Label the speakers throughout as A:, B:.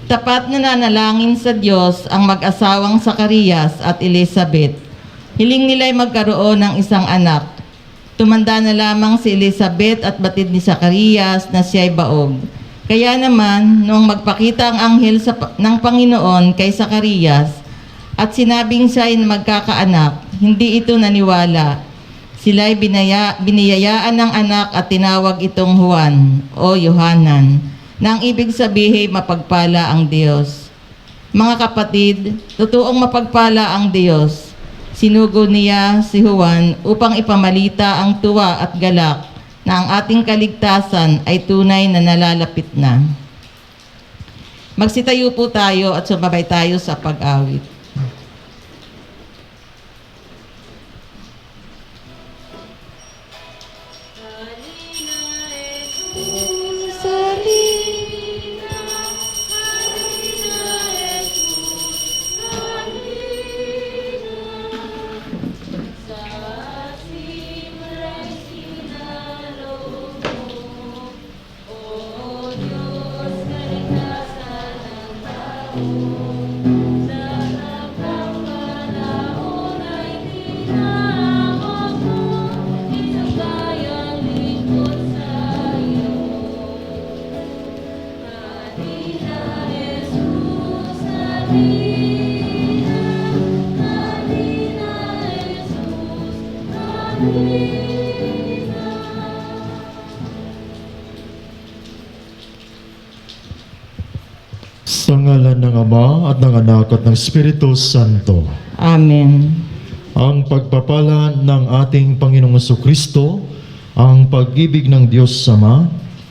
A: Tapat na nanalangin sa Diyos ang mag-asawang Zacarias at Elizabeth. Hiling nila'y magkaroon ng isang anak. Tumanda na lamang si Elizabeth at batid ni Zacarias na siya'y baog. Kaya naman, noong magpakita ang anghel ng Panginoon kay Zacarias at sinabing siya'y magkakaanak, hindi ito naniwala. Sila'y biniyayaan ng anak at tinawag itong Juan o Yohanan, na ang ibig sabihin mapagpala ang Diyos. Mga kapatid, totoong mapagpala ang Diyos. Sinugo niya si Juan upang ipamalita ang tuwa at galak na ang ating kaligtasan ay tunay na nalalapit na. Magsitayo po tayo at sumabay tayo sa pag-awit.
B: Sa ngalan ng Ama at ng Anak at ng Espiritu Santo.
A: Amen.
B: Ang pagpapala ng ating Panginoong Jesucristo, ang pag-ibig ng Diyos Ama,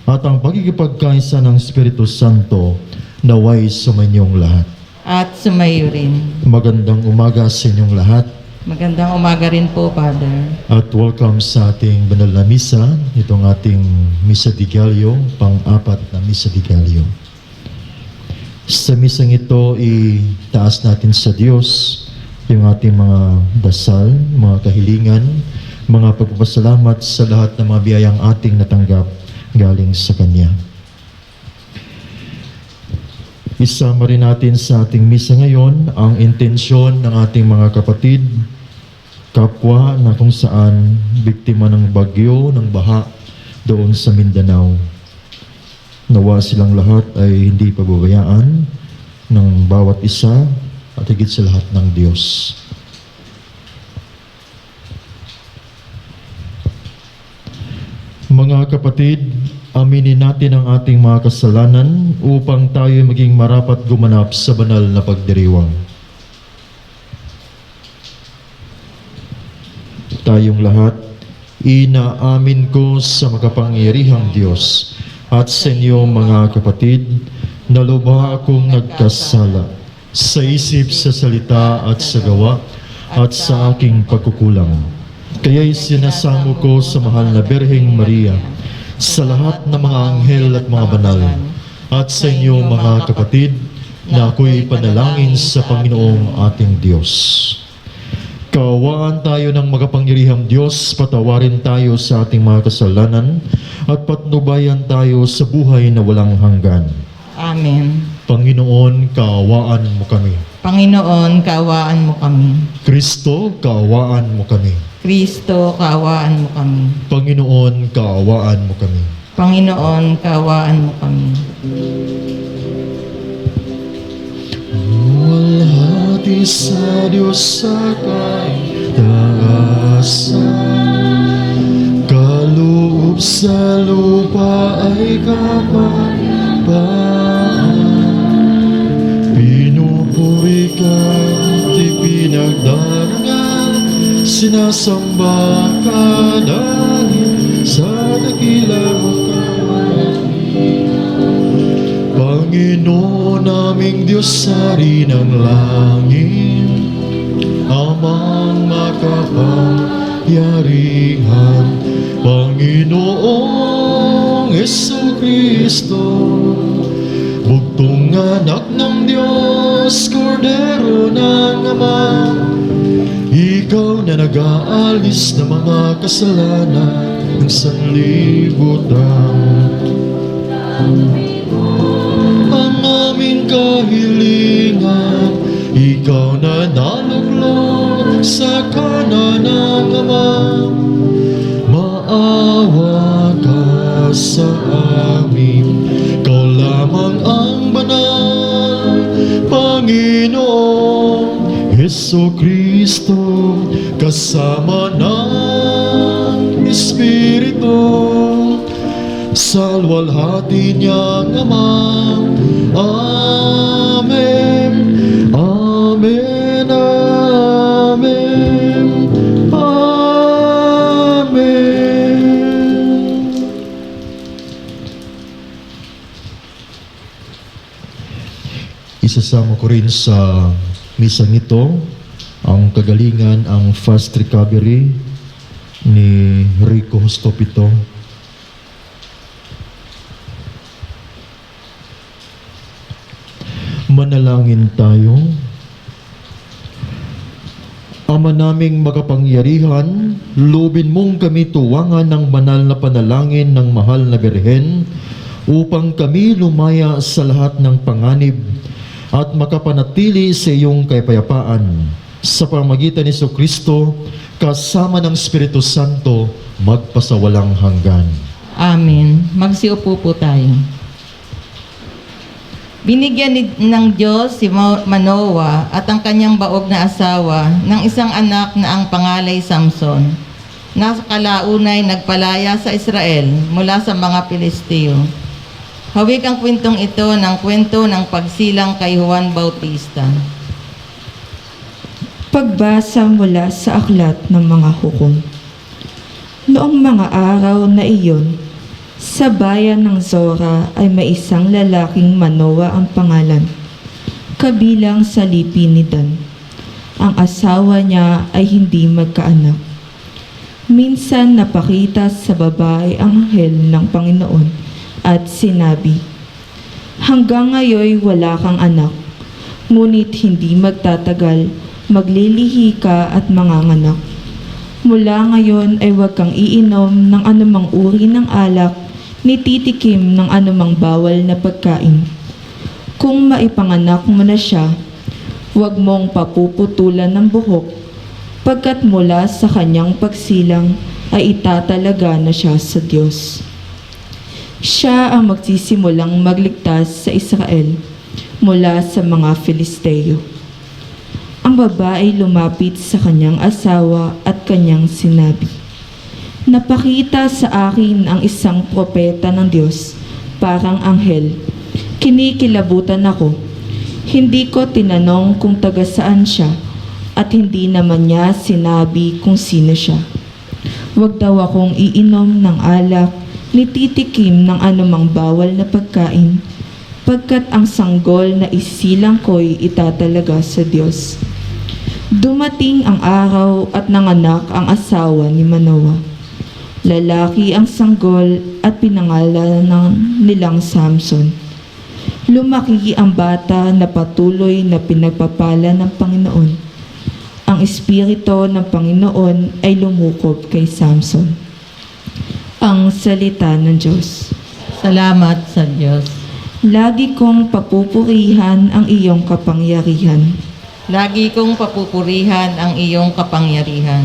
B: at ang pagkikipagkaisa ng Espiritu Santo naway sumainyong lahat.
A: At sumayo rin.
B: Magandang umaga sa inyong lahat.
A: Magandang umaga rin po, Father.
B: At welcome sa ating banal na misa, itong ating Misa di Gallo, pang-apat na Misa di Gallo. Sa misang ito, itaas natin sa Diyos yung ating mga dasal, mga kahilingan, mga pagpapasalamat sa lahat ng mga biyayang ating natanggap galing sa Kanya. Isama rin natin sa ating misa ngayon ang intensyon ng ating mga kapatid, kapwa na kung saan biktima ng bagyo, ng baha doon sa Mindanao. Nawa silang lahat ay hindi pababayaan ng bawat isa at higit sa lahat ng Diyos. Mga kapatid, aminin natin ang ating mga kasalanan upang tayo maging marapat gumanap sa banal na pagdiriwang. Tayong lahat, inaamin ko sa makapangyarihang Diyos at sa inyo mga kapatid, na lubha akong nagkasala sa isip, sa salita at sa gawa at sa aking pagkukulang. Kaya'y sinasamo ko sa mahal na Birheng Maria, sa lahat ng mga anghel at mga banal, at sa inyo mga kapatid, na ako'y panalangin sa Panginoong ating Diyos. Kaawaan tayo ng makapangyarihang Diyos, patawarin tayo sa ating mga kasalanan, at patnubayan tayo sa buhay na walang hanggan.
A: Amen.
B: Panginoon, kaawaan mo kami.
A: Panginoon, kaawaan mo kami.
B: Kristo, kaawaan mo kami.
A: Kristo, kaawaan mo kami.
B: Panginoon, kaawaan mo kami.
A: Panginoon, kaawaan mo kami.
B: Walhati sa Diyos sa kaitaasan, kaloob sa lupa ay kapayapaan. Pinupuri ka at ipinagdarangal, sinasamba ka dahil sa dakilang Panginoon naming Diyos, Hari ng langit, Amang makapangyarihan, Panginoong Jesucristo, bugtong anak ng Diyos, Kordero ng Ama, ikaw na nag-aalis ng mga kasalanan ng sanlibutan. Ang aming kahilingan, ikaw na naluklok sa kanan ng Ama. Maawa ka sa amin, ikaw lamang ang banal, Panginoong Jesucristo, kasama ng Espiritu, sa luwalhati niyang Ama. Amen. Amen. Amen. Amen. Isasama ko rin sa misang ito ang kagalingan, ang fast recovery ni Rico Hostopito. Manalangin tayo. Ama naming makapangyarihan, loobin mong kami tuwangan ng banal na panalangin ng mahal na Birhen upang kami lumaya sa lahat ng panganib at makapanatili sa iyong kapayapaan sa pamamagitan ni Jesucristo kasama ng Espiritu Santo magpasawalang hanggan.
A: Amen. Magsiupo po tayo. Binigyan ng Diyos si Manoah at ang kanyang baog na asawa ng isang anak na ang pangalay Samson, na kalaunay nagpalaya sa Israel mula sa mga Pilisteo. Hawik ang kwentong ito ng kwento ng pagsilang kay Juan Bautista.
C: Pagbasa mula sa aklat ng mga hukom. Noong mga araw na iyon, sa bayan ng Zora ay may isang lalaking Manoah ang pangalan, kabilang sa lipi ni Dan. Ang asawa niya ay hindi magkaanak. Minsan napakita sa babae ang anghel ng Panginoon at sinabi, "Hanggang ngayon wala kang anak, ngunit hindi magtatagal, maglilihi ka at manganganak. Mula ngayon ay huwag kang iinom ng anumang uri ng alak, ni titikim ng anumang bawal na pagkain. Kung maipanganak mo na siya, huwag mong papuputulan ng buhok, pagkat mula sa kanyang pagsilang ay itatalaga na siya sa Diyos. Siya ang magsisimulang magligtas sa Israel mula sa mga Filisteo." Ang babae lumapit sa kanyang asawa at kanyang sinabi, "Napakita sa akin ang isang propeta ng Diyos, parang anghel. Kinikilabutan ako. Hindi ko tinanong kung taga saan siya, at hindi naman niya sinabi kung sino siya. Huwag daw akong iinom ng alak, ni titikim ng anumang bawal na pagkain, pagkat ang sanggol na isilang ko'y itatalaga sa Diyos." Dumating ang araw at nanganak ang asawa ni Manoah. Lalaki ang sanggol at pinangalanan nilang Samson. Lumaki ang bata na patuloy na pinagpapala ng Panginoon. Ang Espiritu ng Panginoon ay lumukob kay Samson. Ang salita ng Diyos.
A: Salamat sa Diyos.
C: Lagi kong papupurihan ang iyong kapangyarihan.
A: Lagi kong papupurihan ang iyong kapangyarihan.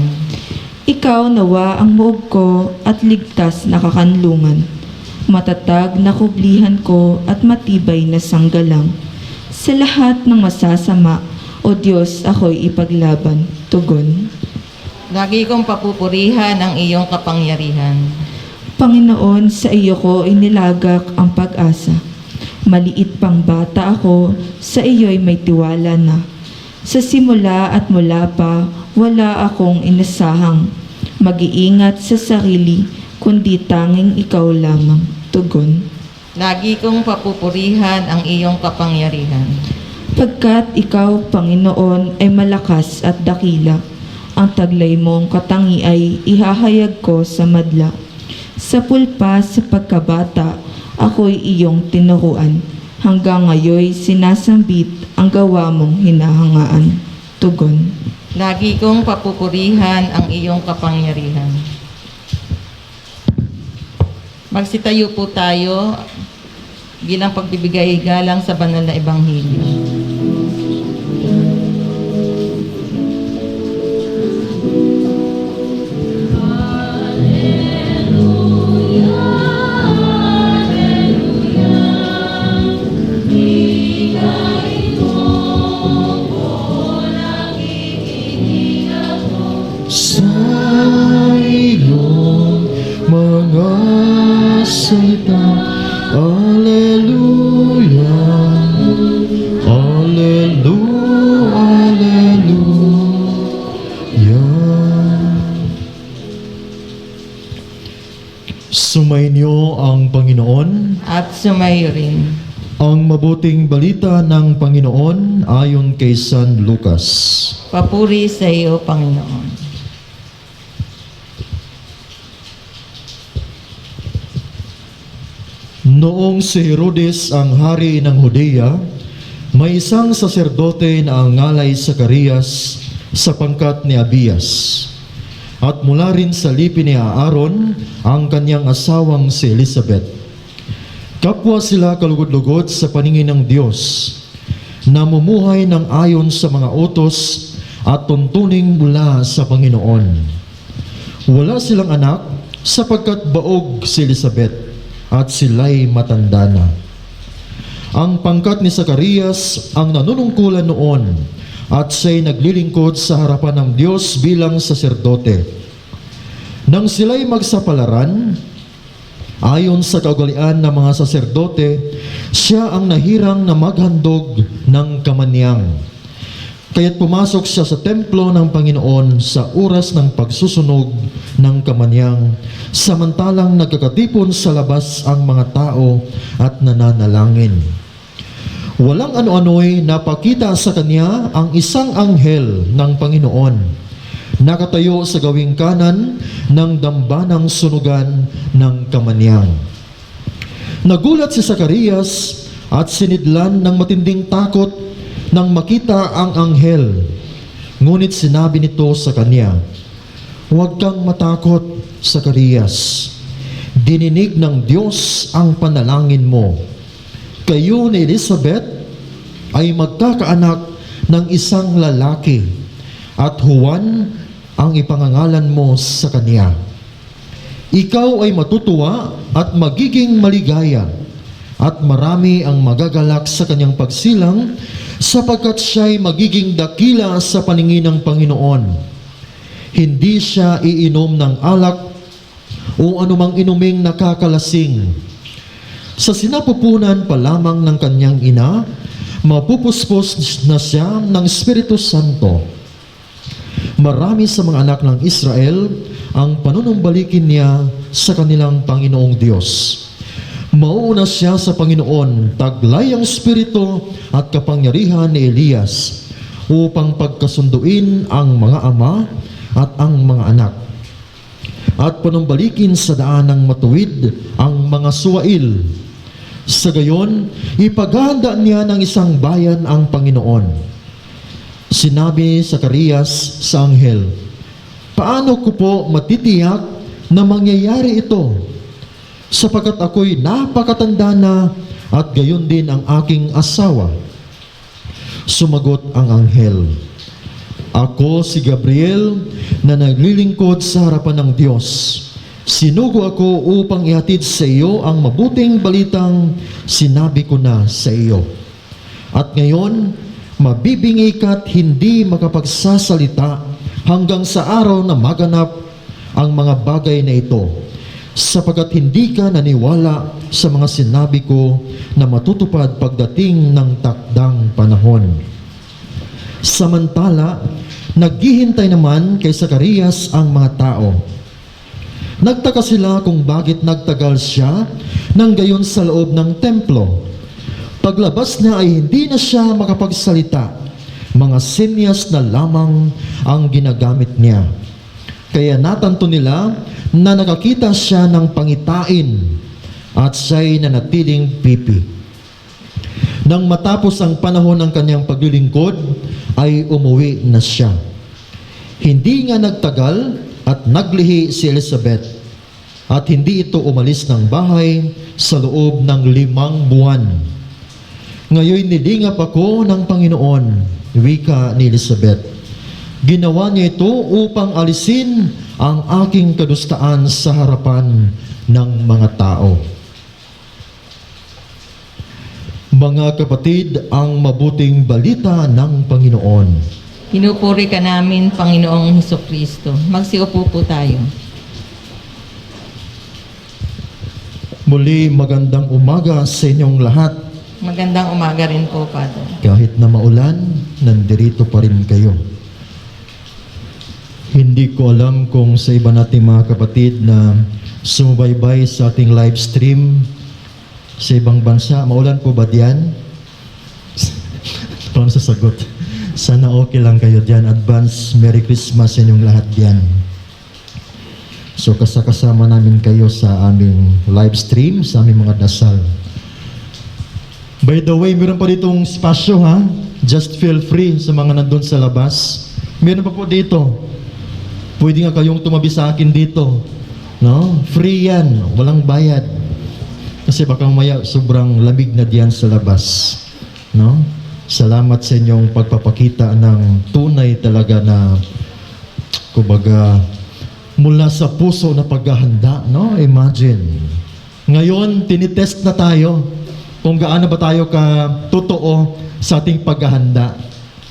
C: Ikaw nawa ang moob ko at ligtas na kakanlungan, matatag na kublihan ko at matibay na sanggalang. Sa lahat ng masasama, O Diyos, ako'y ipaglaban. Tugon.
A: Lagi kong papupurihan ang iyong kapangyarihan.
C: Panginoon, sa iyo ko inilagak ang pag-asa. Maliit pang bata ako, sa iyo'y may tiwala na. Sa simula at mula pa, wala akong inasahang mag-iingat sa sarili, kundi tanging ikaw lamang. Tugon.
A: Lagi kong papupurihan ang iyong kapangyarihan.
C: Pagkat ikaw, Panginoon, ay malakas at dakila, ang taglay mong katangi ay ihahayag ko sa madla. Sa pulpa sa pagkabata, ako'y iyong tinuruan. Hanggang ngayoy sinasambit ang gawa mong hinahangaan. Tugon.
A: Lagi kong papupurihan ang iyong kapangyarihan. Magsitayo po tayo. bilang pagbibigay galang sa banal na ebanghelyo.
B: Sa iyong mga salita, Alleluia, Alleluia, Alleluia. Sumainyo ang Panginoon.
A: At sumayo rin.
B: Ang mabuting balita ng Panginoon ayon kay San Lucas.
A: Papuri sa iyo, Panginoon.
B: Noong si Herodes ang hari ng Judea, may isang saserdote na ang ngalay Zacarias sa pangkat ni Abias. At mula rin sa lipi ni Aaron ang kanyang asawang si Elizabeth. Kapwa sila kalugod-lugod sa paningin ng Diyos, namumuhay ng ayon sa mga utos at tuntuning mula sa Panginoon. Wala silang anak sapagkat baog si Elizabeth at sila'y matanda na. Ang pangkat ni Zacarias ang nanunungkulan noon at siya'y naglilingkod sa harapan ng Diyos bilang saserdote. Nang sila'y magsapalaran, ayon sa kaugalian ng mga saserdote, siya ang nahirang na maghandog ng kamanyang. Kaya't pumasok siya sa templo ng Panginoon sa oras ng pagsusunog ng kamanyang, samantalang nagkakatipon sa labas ang mga tao at nananalangin. Walang ano-ano'y napakita sa kanya ang isang anghel ng Panginoon, nakatayo sa gawing kanan ng dambanang sunugan ng kamanyang. Nagulat si Zacarias at sinidlan ng matinding takot nang makita ang anghel. Ngunit sinabi nito sa kanya, "Huwag kang matakot, Zacarias. Dininig ng Diyos ang panalangin mo. Kayo ni Elizabeth ay magkakaanak ng isang lalaki, at Juan ang ipangangalan mo sa kanya. Ikaw ay matutuwa at magiging maligaya, at marami ang magagalak sa kanyang pagsilang, sapagkat siya'y magiging dakila sa paningin ng Panginoon. Hindi siya iinom ng alak o anumang inuming nakakalasing. Sa sinapupunan pa lamang ng kanyang ina, mapupuspos na siya ng Espiritu Santo. Marami sa mga anak ng Israel ang panunumbalikin niya sa kanilang Panginoong Diyos. Mauuna siya sa Panginoon, taglay ang Espiritu at kapangyarihan ni Elias, upang pagkasunduin ang mga ama at ang mga anak, at panumbalikin sa daan ng matuwid ang mga suwail. Sa gayon, ipaghahanda niya ng isang bayan ang Panginoon. Sinabi ni Zacarias sa anghel, "Paano ko po matitiyak na mangyayari ito? Sapagkat ako'y napakatanda na at gayon din ang aking asawa." Sumagot ang anghel, "Ako si Gabriel na naglilingkod sa harapan ng Diyos. Sinugo ako upang ihatid sa iyo ang mabuting balitang sinabi ko na sa iyo. At ngayon, mabibingi ka't hindi makapagsasalita hanggang sa araw na maganap ang mga bagay na ito, sapagkat hindi ka naniwala sa mga sinabi ko na matutupad pagdating ng takdang panahon." Samantala, naghihintay naman kay Zacarias ang mga tao. Nagtaka sila kung bakit nagtagal siya nang gayon sa loob ng templo. Paglabas na ay hindi na siya makapagsalita. Mga senyas na lamang ang ginagamit niya. Kaya natanto nila na nakakita siya ng pangitain at siya'y nanatiling pipi. Nang matapos ang panahon ng kanyang paglilingkod, ay umuwi na siya. Hindi nga nagtagal at naglihi si Elizabeth. at hindi ito umalis ng bahay sa loob ng 5 buwan. Ngayon nilingap ako ng Panginoon, wika ni Elizabeth. Ginawa niya ito upang alisin ang aking kadustaan sa harapan ng mga tao. Mga kapatid, ang mabuting balita ng Panginoon.
A: Pinupuri ka namin, Panginoong Hesukristo. Magsiupo po tayo.
B: Muli, magandang umaga sa inyong lahat.
A: Magandang umaga rin po, Father.
B: Kahit na maulan, nandirito pa rin kayo. Hindi ko alam kung sa iba nating mga kapatid na sumubaybay sa ating live stream sa ibang bansa, maulan po ba diyan? Paano sasagot? Sana okay lang kayo diyan. Advance Merry Christmas sa inyong lahat diyan. So kasama namin kayo sa aming live stream, sa aming mga dasal. By the way, meron pa ditong spasyo ha. Just feel free sa mga nandun sa labas. Meron pa po dito. Pwede nga kayong tumabi sa akin dito. No? Free yan. Walang bayad. Kasi baka maya sobrang lamig na diyan sa labas. No? Salamat sa inyong pagpapakita ng tunay talaga na kumbaga mula sa puso na paghahanda, no? Imagine. Ngayon, tinitest na tayo kung gaano ba tayo ka totoo sa ating paghahanda.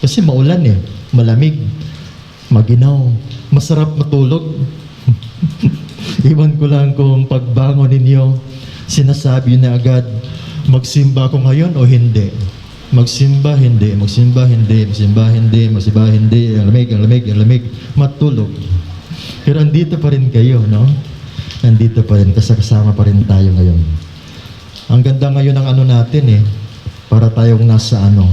B: Kasi maulan eh, malamig, maginaw, masarap matulog. Iwan ko lang kung pagbangon ninyo, sinasabi na agad, magsimba ko ngayon o hindi. Magsimba, hindi. Magsimba, hindi. Magsimba, hindi. Magsimba, hindi. Ang lamig, ang lamig, ang lamig. Matulog. Pero andito pa rin kayo, no? Andito pa rin, kasama pa rin tayo ngayon. Ang ganda ngayon ng ano natin eh, para tayong nasa ano.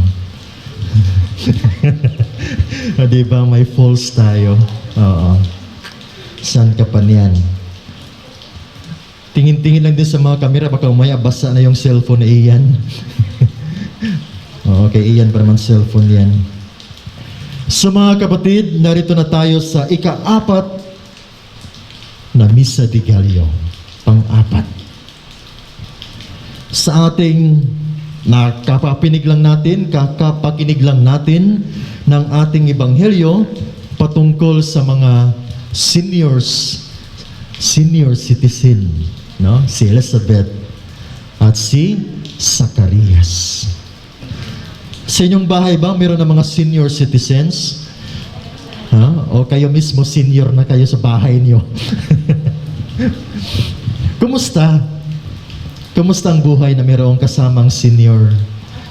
B: Diba, may falls tayo. Oo. Saan ka pa niyan? Tingin-tingin lang din sa mga kamera, baka umaya basa na yung cellphone ni Ian. Oo, kay Ian pa naman cellphone yan. So mga kapatid, narito na tayo sa ika-4 na Misa de Gallo, pang-4. Sa ating kakapakinig lang natin ng ating ebanghelyo patungkol sa mga senior citizen, no? Si Elizabeth at si Zacarias. Sa inyong bahay ba meron ng mga senior citizens? O kayo mismo senior na kayo sa bahay niyo? Kumusta? Kumusta ang buhay na mayroong kasamang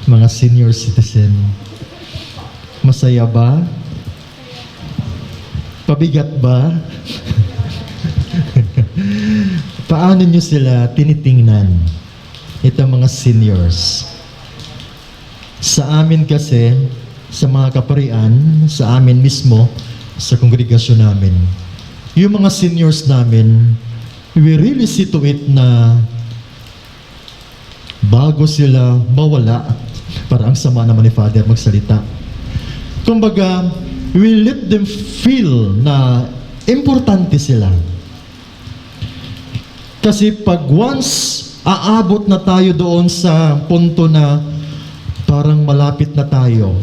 B: mga senior citizen? Masaya ba? Pabigat ba? Paano niyo sila tinitingnan? Itong mga seniors. Sa amin kasi, sa mga kaparian, sa amin mismo, sa kongregasyon namin, yung mga seniors namin, we really see to it na bago sila mawala, para ang sama naman ni Father magsalita. Kumbaga, we let them feel na importante sila. Kasi pag once aabot na tayo doon sa punto na parang malapit na tayo,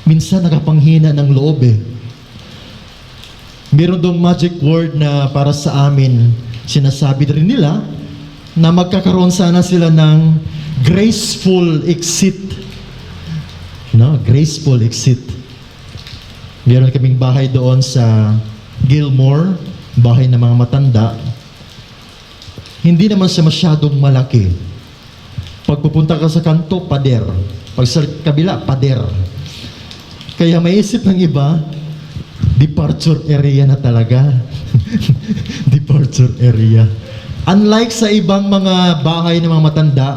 B: minsan nakapanghina ng loob eh. Meron dong magic word na para sa amin, sinasabi rin nila na magkakaroon sana sila ng graceful exit. No? Graceful exit. Meron kaming bahay doon sa Gilmore, bahay ng mga matanda. Hindi naman siya masyadong malaki. Pag pupunta ka sa kanto, pader. Pag sa kabila, pader. Kaya maisip ng iba, departure area na talaga. Departure area. Unlike sa ibang mga bahay ng mga matanda,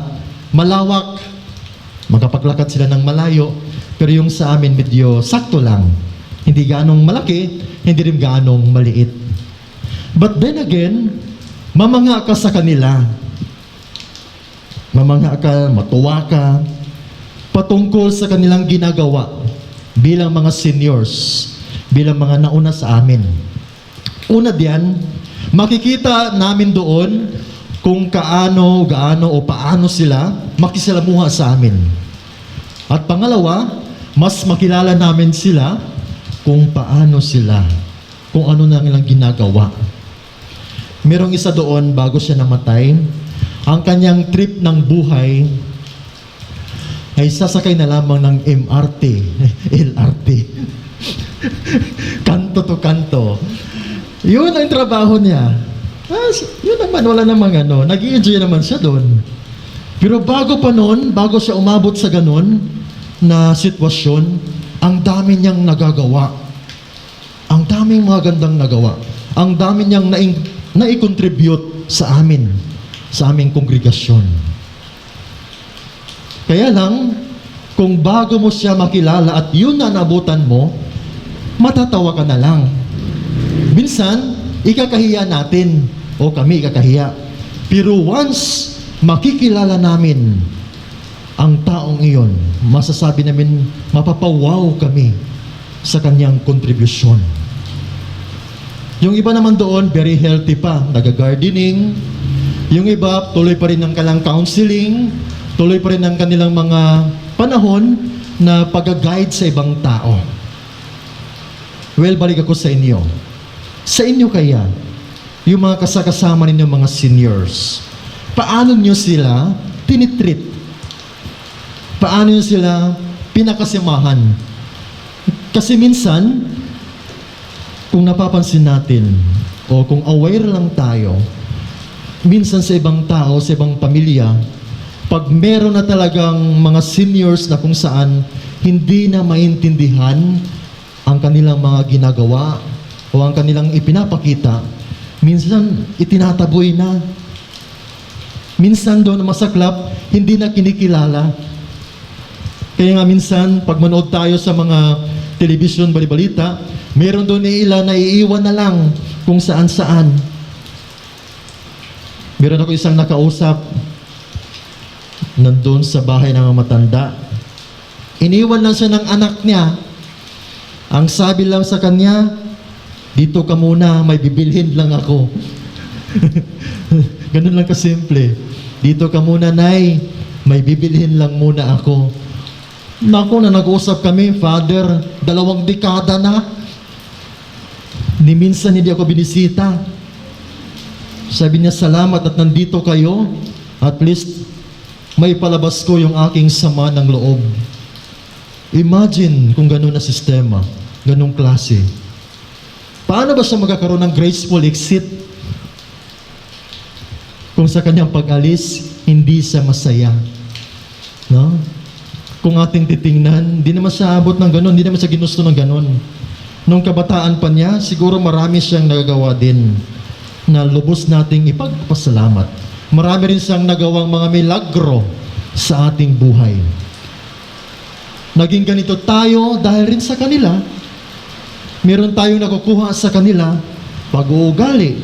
B: malawak, makapaglakad sila ng malayo, pero yung sa amin medyo sakto lang. Hindi ganong malaki, hindi rin ganong maliit. But then again, mamanga ka sa kanila. Mamanga ka, matuwa ka, patungkol sa kanilang ginagawa bilang mga seniors, bilang mga nauna sa amin. Una diyan, Makikita namin doon kung gaano o paano sila makisalamuha sa amin. At pangalawa, mas makilala namin sila kung paano sila, kung ano na nilang ginagawa. Merong isa doon bago siya namatay, ang kanyang trip ng buhay ay sasakay na lamang ng MRT, LRT. Kanto to kanto. Yun ang trabaho niya. Yun naman, wala namang nag-i-enjoy naman siya doon. Pero bago pa noon, bago siya umabot sa ganun na sitwasyon, ang dami niyang nagagawa. Ang daming mga gandang nagawa. Ang dami niyang nai-contribute sa amin, sa aming kongregasyon. Kaya lang, kung bago mo siya makilala at yun na nabutan mo, matatawa ka na lang. Minsan, ikakahiya natin o kami ikakahiya. Pero once makikilala namin ang taong iyon, masasabi namin, mapapawaw kami sa kanyang kontribusyon. Yung iba naman doon, very healthy pa, nag-gardening. Yung iba, tuloy pa rin ng kanilang counseling, tuloy pa rin ng kanilang mga panahon na pag-guide sa ibang tao. Well, balik ako sa inyo. Sa inyo kaya, yung mga kasakasama ninyo mga seniors, paano nyo sila tinitreat? Paano nyo sila pinakasimahan? Kasi minsan, kung napapansin natin, o kung aware lang tayo, minsan sa ibang tao, sa ibang pamilya, pag meron na talagang mga seniors na kung saan hindi na maintindihan ang kanilang mga ginagawa o ang kanilang ipinapakita, minsan itinataboy na. Minsan doon masaklap, hindi na kinikilala. Kaya nga minsan, pag manood tayo sa mga television, balibalita, meron doon ilan na iiwan na lang kung saan-saan. Meron ako isang nakausap, nandun sa bahay ng mga matanda. Iniwan lang siya ng anak niya. Ang sabi lang sa kanya, dito ka muna, may bibilhin lang ako. Ganun lang kasimple. Dito ka muna, Nay, may bibilhin lang muna ako. Naku, na nag-usap kami, Father, 2 dekada na. Ni minsan hindi ako binisita. Sabi niya, salamat at nandito kayo. At least, may palabas ko yung aking sama ng loob. Imagine kung ganun na sistema, ganung klase. Paano ba siya magkakaroon ng graceful exit? Kung sa kanyang pag-alis, hindi siya masaya. No? Kung ating titingnan, hindi naman siya abot ng ganun, hindi naman siya ginusto ng ganun. Nung kabataan pa niya, siguro marami siyang nagagawa din na lubos nating ipagpasalamat. Marami rin siyang nagawang mga milagro sa ating buhay. Naging ganito tayo dahil rin sa kanila. Meron tayong nakukuha sa kanila pag-uugali.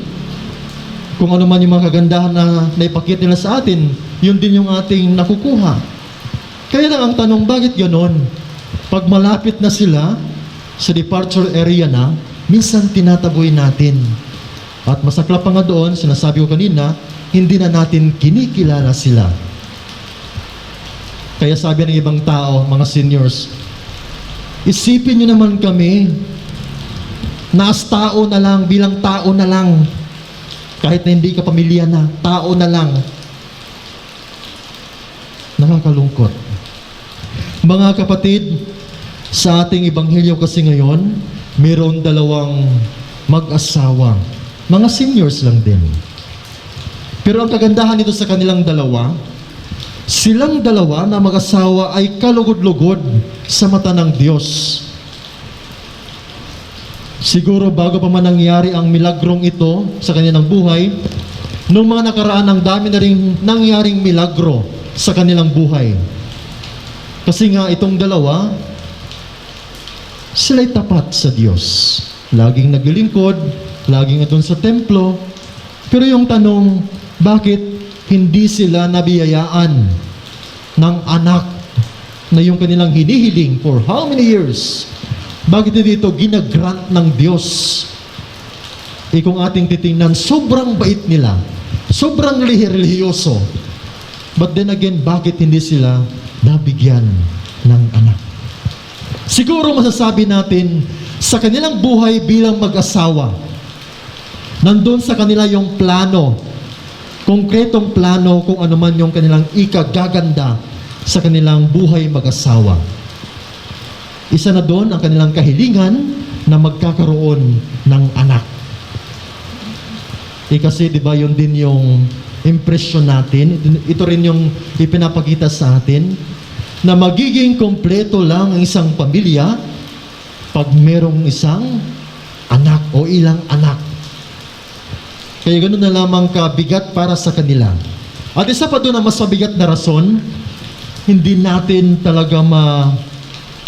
B: Kung ano man yung mga kagandahan na naipakita nila sa atin, yun din yung ating nakukuha. Kaya lang ang tanong, bakit ganon? Pag malapit na sila sa departure area na, minsan tinataboy natin. At masaklap pa nga doon, sinasabi ko kanina, hindi na natin kinikilala sila. Kaya sabi ng ibang tao, mga seniors, isipin nyo naman kami, naas tao na lang, bilang tao na lang. Kahit na hindi ka pamilya na, tao na lang. Nakakalungkot. Mga kapatid, sa ating ebanghelyo kasi ngayon, mayroon 2 mag-asawa. Mga seniors lang din. Pero ang kagandahan nito sa kanilang dalawa, silang dalawa na mag-asawa ay kalugod-lugod sa mata ng Diyos. Siguro bago pa man nangyari ang milagrong ito sa kanilang buhay, nung mga nakaraan ang dami na rin nangyaring milagro sa kanilang buhay. Kasi nga itong dalawa, sila'y tapat sa Diyos. Laging naglilingkod, laging atun sa templo. Pero yung tanong, bakit hindi sila nabiyayaan ng anak na yung kanilang hinihiling for how many years? Bakit hindi ito ginagrant ng Diyos? kung ating titingnan, sobrang bait nila. Sobrang relihiyoso. But then again, bakit hindi sila nabigyan ng anak? Siguro masasabi natin, sa kanilang buhay bilang mag-asawa, nandun sa kanila yung plano, konkretong plano kung ano man yung kanilang ikagaganda sa kanilang buhay mag-asawa. Isa na doon ang kanilang kahilingan na magkakaroon ng anak. Kasi di ba yun din yung impression natin, ito rin yung ipinapakita sa atin, na magiging kompleto lang ang isang pamilya pag merong isang anak o ilang anak. Kaya ganoon na lamang kabigat para sa kanila. At isa pa doon na mas mabigat na rason, hindi natin talaga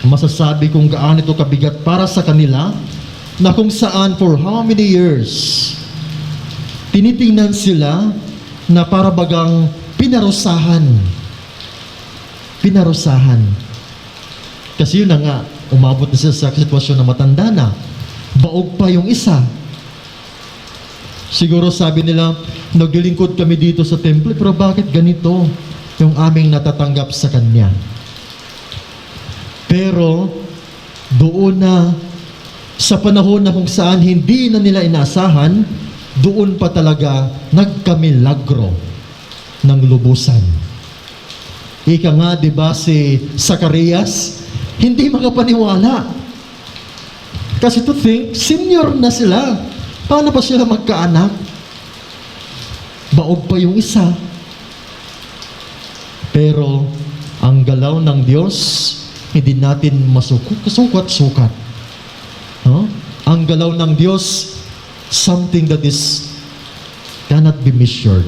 B: masasabi kung gaano ito kabigat para sa kanila, na kung saan for how many years tinitingnan sila na para bagang pinarusahan. Pinarusahan. Kasi yun na nga, umabot na sila sa sitwasyon na matanda na. Baog pa yung isa. Siguro sabi nila, naglilingkod kami dito sa temple, pero bakit ganito yung aming natatanggap sa kanya? Pero doon na, sa panahon na kung saan hindi na nila inaasahan, doon pa talaga nagkamilagro ng lubusan. Ika nga, di ba, si Zacarias, hindi makapaniwala. Kasi to think, senior na sila. Paano ba sila magkaanak? Baog pa yung isa. Pero, ang galaw ng Diyos, hindi natin masukat-sukat. No? Ang galaw ng Diyos, something that is cannot be measured.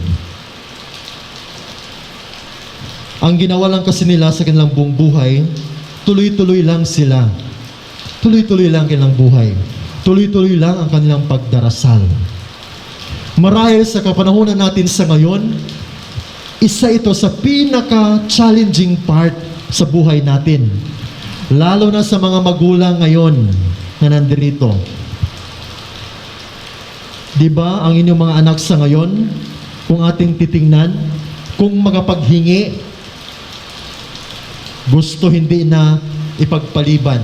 B: Ang ginawa lang kasi nila sa kanilang buong buhay, tuloy-tuloy lang sila. Tuloy-tuloy lang kanilang buhay. Tuloy-tuloy lang ang kanilang pagdarasal. Marahil sa kapanahunan natin sa ngayon, isa ito sa pinaka-challenging part sa buhay natin. Lalo na sa mga magulang ngayon na nandirito. Di ba ang inyong mga anak sa ngayon, kung ating titingnan, kung makapaghingi, gusto hindi na ipagpaliban,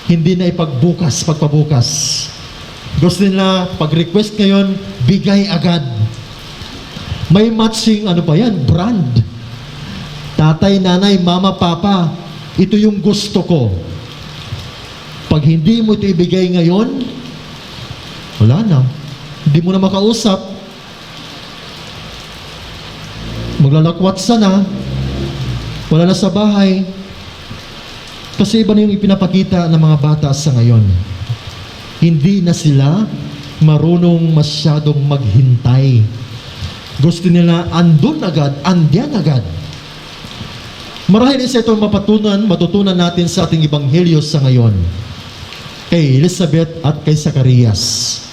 B: hindi na pagpabukas. Gusto nila, pag-request ngayon, bigay agad. May matching, brand. Tatay, nanay, mama, papa, ito yung gusto ko. Pag hindi mo ito ibigay ngayon, wala na. Hindi mo na makausap. Maglalakwatsa na. Wala na sa bahay. Kasi iba na yung ipinapakita ng mga bata sa ngayon. Hindi na sila marunong masyadong maghintay. Gusto nila andun agad, andyan agad. Marahil isa itong matutunan natin sa ating ebanghelyo sa ngayon. Kay Elizabeth at kay Zacarias.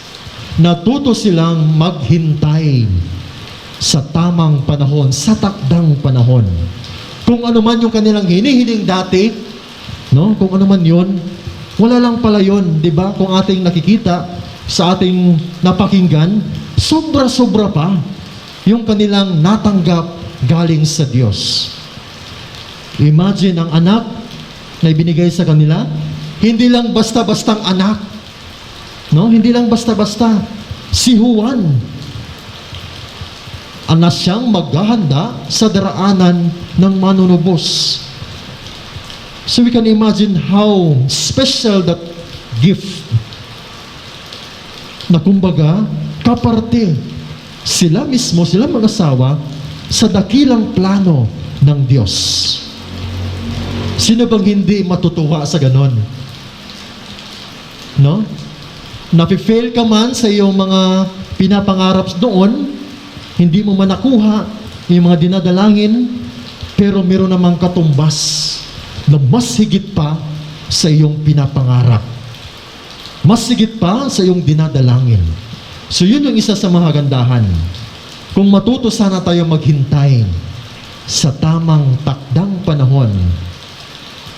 B: Natuto silang maghintay sa tamang panahon, sa takdang panahon. Kung ano man yung kanilang hinihiling dati, no? Kung ano man yun, wala lang pala yun, di ba? Kung ating nakikita sa ating napakinggan, sobra-sobra pa yung kanilang natanggap galing sa Diyos. Imagine ang anak na ibinigay sa kanila, hindi lang basta-bastang anak. No? Hindi lang basta-basta. Si Juan, anak siyang maghahanda sa daraanan ng manunubos. So we can imagine how special that gift. Na kumbaga, kaparte sila mismo, sila mag-asawa, sa dakilang plano ng Diyos. Sino bang hindi matutuwa sa ganon? No? Napifail ka man sa iyong mga pinapangarap doon, hindi mo man nakuha yung mga dinadalangin, pero meron namang katumbas na mas higit pa sa iyong pinapangarap. Mas higit pa sa iyong dinadalangin. So yun yung isa sa mga gandahan. Kung matuto sana tayo maghintay sa tamang takdang panahon,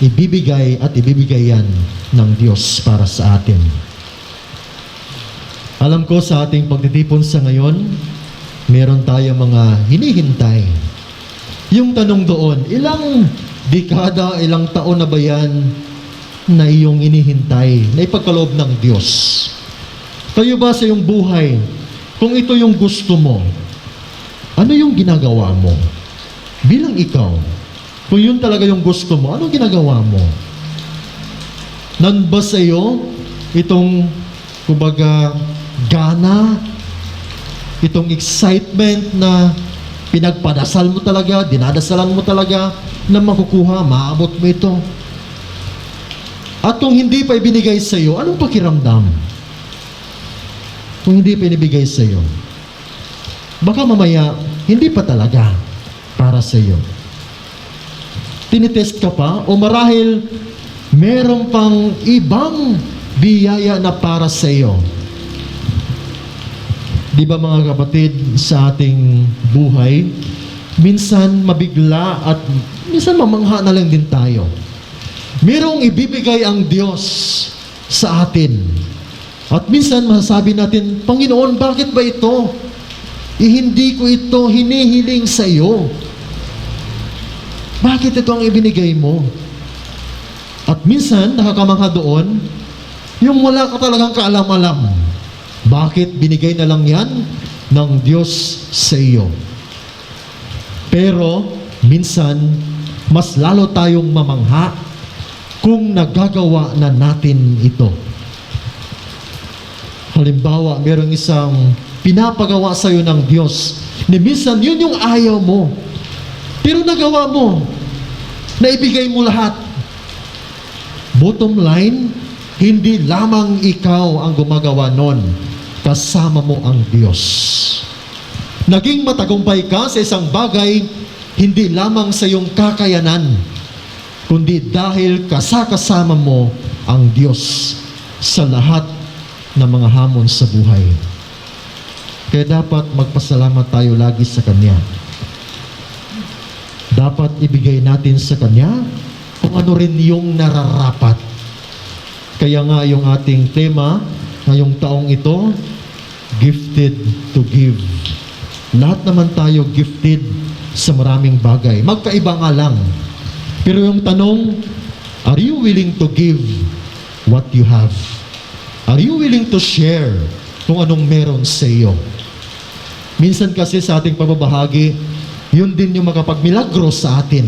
B: ibibigay at ibibigay yan ng Diyos para sa atin. Alam ko sa ating pagtitipon sa ngayon, meron tayong mga hinihintay. Yung tanong doon, ilang dekada, ilang taon na ba yan na iyong inihintay, na ipagkaloob ng Diyos? Kayo ba sa iyong buhay, kung ito yung gusto mo, ano yung ginagawa mo? Bilang ikaw, kung yun talaga yung gusto mo, ano ginagawa mo? Nan ba sa iyo itong, kumbaga, gana, itong excitement na pinagpadasal mo talaga, dinadasalan mo talaga na makukuha, maabot mo ito? At kung hindi pa ibinigay sa iyo, anong pakiramdam? Kung hindi pa inibigay sa iyo, baka mamaya, hindi pa talaga para sa iyo. Tinitest ka pa, o marahil meron pang ibang biyaya na para sa iyo. Di ba mga kapatid, sa ating buhay, minsan mabigla at minsan mamangha na lang din tayo. Merong ibibigay ang Diyos sa atin. At minsan masasabi natin, Panginoon, bakit ba ito? Hindi ko ito hinihiling sa iyo. Bakit ito ang ibinigay mo? At minsan, nakakamangha doon, yung wala ka talagang kaalam-alam. Bakit binigay na lang yan ng Diyos sa iyo? Pero, minsan, mas lalo tayong mamangha kung nagagawa na natin ito. Halimbawa, merong isang pinapagawa sa iyo ng Diyos, na minsan yun yung ayaw mo. Pero nagawa mo, naibigay mo lahat. Bottom line, hindi lamang ikaw ang gumagawa nun, kasama mo ang Diyos. Naging matagumpay ka sa isang bagay, hindi lamang sa iyong kakayanan, kundi dahil kasama mo ang Diyos sa lahat ng mga hamon sa buhay. Kaya dapat magpasalamat tayo lagi sa Kanya. Dapat ibigay natin sa Kanya kung ano rin yung nararapat. Kaya nga yung ating tema ngayong taong ito, gifted to give. Lahat naman tayo gifted sa maraming bagay. Magkaiba nga lang. Pero yung tanong, are you willing to give what you have? Are you willing to share kung anong meron sa iyo? Minsan kasi sa ating pamabahagi, yun din yung makapagmilagro sa atin.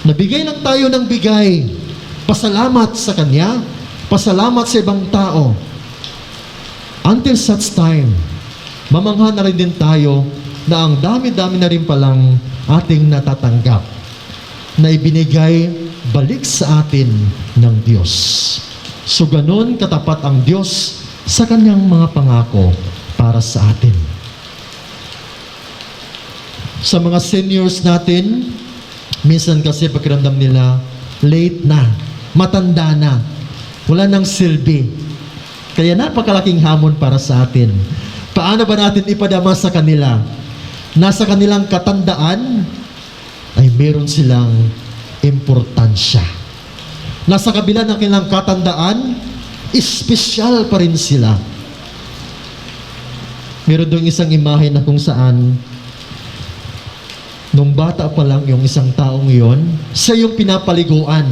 B: Nabigay lang tayo ng bigay. Pasalamat sa Kanya, pasalamat sa ibang tao. Until such time, mamangha na rin din tayo na ang dami-dami na rin palang ating natatanggap na ibinigay balik sa atin ng Diyos. So ganun katapat ang Diyos sa Kanyang mga pangako para sa atin. Sa mga seniors natin, minsan kasi pakiramdam nila, late na, matanda na, wala nang silbi. Kaya napakalaking hamon para sa atin. Paano ba natin ipadama sa kanila? Nasa kanilang katandaan, ay meron silang importansya. Nasa kabila ng kanilang katandaan, espesyal pa rin sila. Meron doon isang imahe na kung saan nung bata pa lang yung isang taong yon, siya yung pinapaliguan.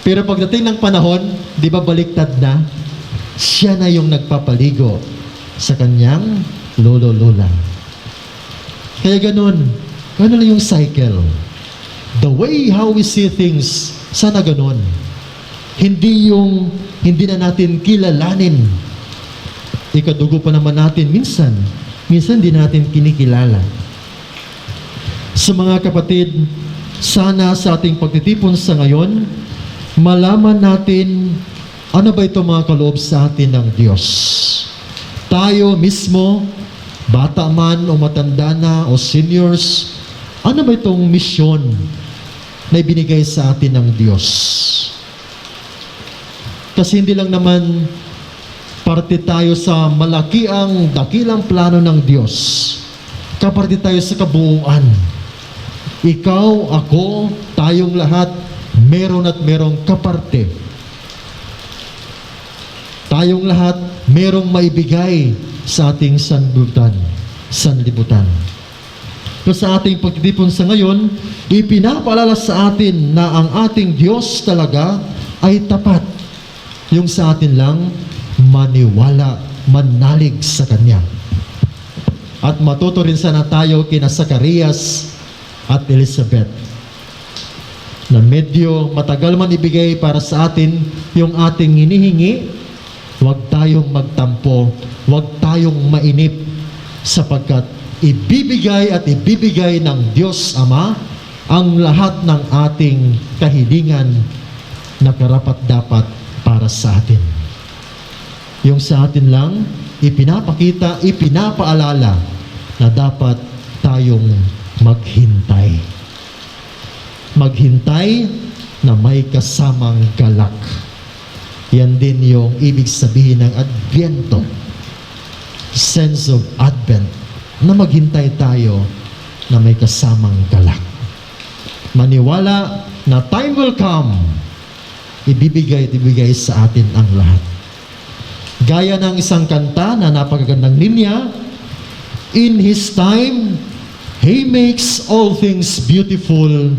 B: Pero pagdating ng panahon, di ba baliktad na? Siya na yung nagpapaligo sa kanyang lolo-lola. Kaya ganun lang yung cycle. The way how we see things, sana ganun. Hindi na natin kilalanin. Ikadugo pa naman natin minsan di natin kinikilala. Sa mga kapatid, sana sa ating pagtitipon sa ngayon, malaman natin ano ba ito mga kaloob sa atin ng Diyos. Tayo mismo, bata man o matanda na o seniors, ano ba itong misyon na ibinigay sa atin ng Diyos? Kasi hindi lang naman parte tayo sa malakiang, dakilang plano ng Diyos. Kaparte tayo sa kabuuan. Ikaw, ako, tayong lahat, meron at merong kaparte. tayong lahat merong maibigay sa ating sanlibutan. So sa ating pagtitipon sa ngayon, ipinapaalala sa atin na ang ating Diyos talaga ay tapat. Yung sa atin lang, maniwala, manalig sa Kanya. At matuto rin sana tayo kina Zacarias at Elizabeth na medyo matagal man ibigay para sa atin yung ating hinihingi, huwag tayong magtampo, huwag tayong mainip sapagkat ibibigay at ibibigay ng Diyos Ama ang lahat ng ating kahilingan na karapat-dapat para sa atin. Yung sa atin lang, ipinapakita, ipinapaalala na dapat tayong maghintay. Maghintay na may kasamang galak. Yan din yung ibig sabihin ng Adbyento. Sense of Advent. Na maghintay tayo na may kasamang galak. Maniwala na time will come. Ibibigay sa atin ang lahat. Gaya ng isang kanta na napakagandang linya, in His time, He makes all things beautiful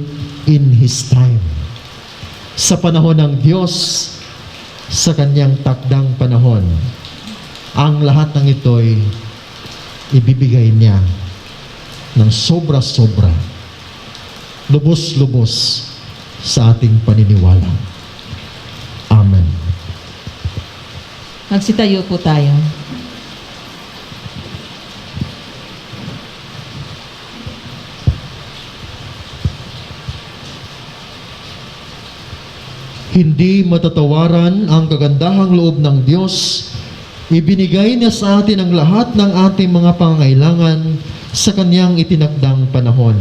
B: in His time. Sa panahon ng Diyos, sa Kanyang takdang panahon, ang lahat ng ito'y ibibigay niya ng sobra-sobra, lubos-lubos sa ating paniniwala. Amen.
A: Magsitayo po tayo.
B: Hindi matatawaran ang kagandahang loob ng Diyos. Ibinigay niya sa atin ang lahat ng ating mga pangangailangan sa Kanyang itinakdang panahon.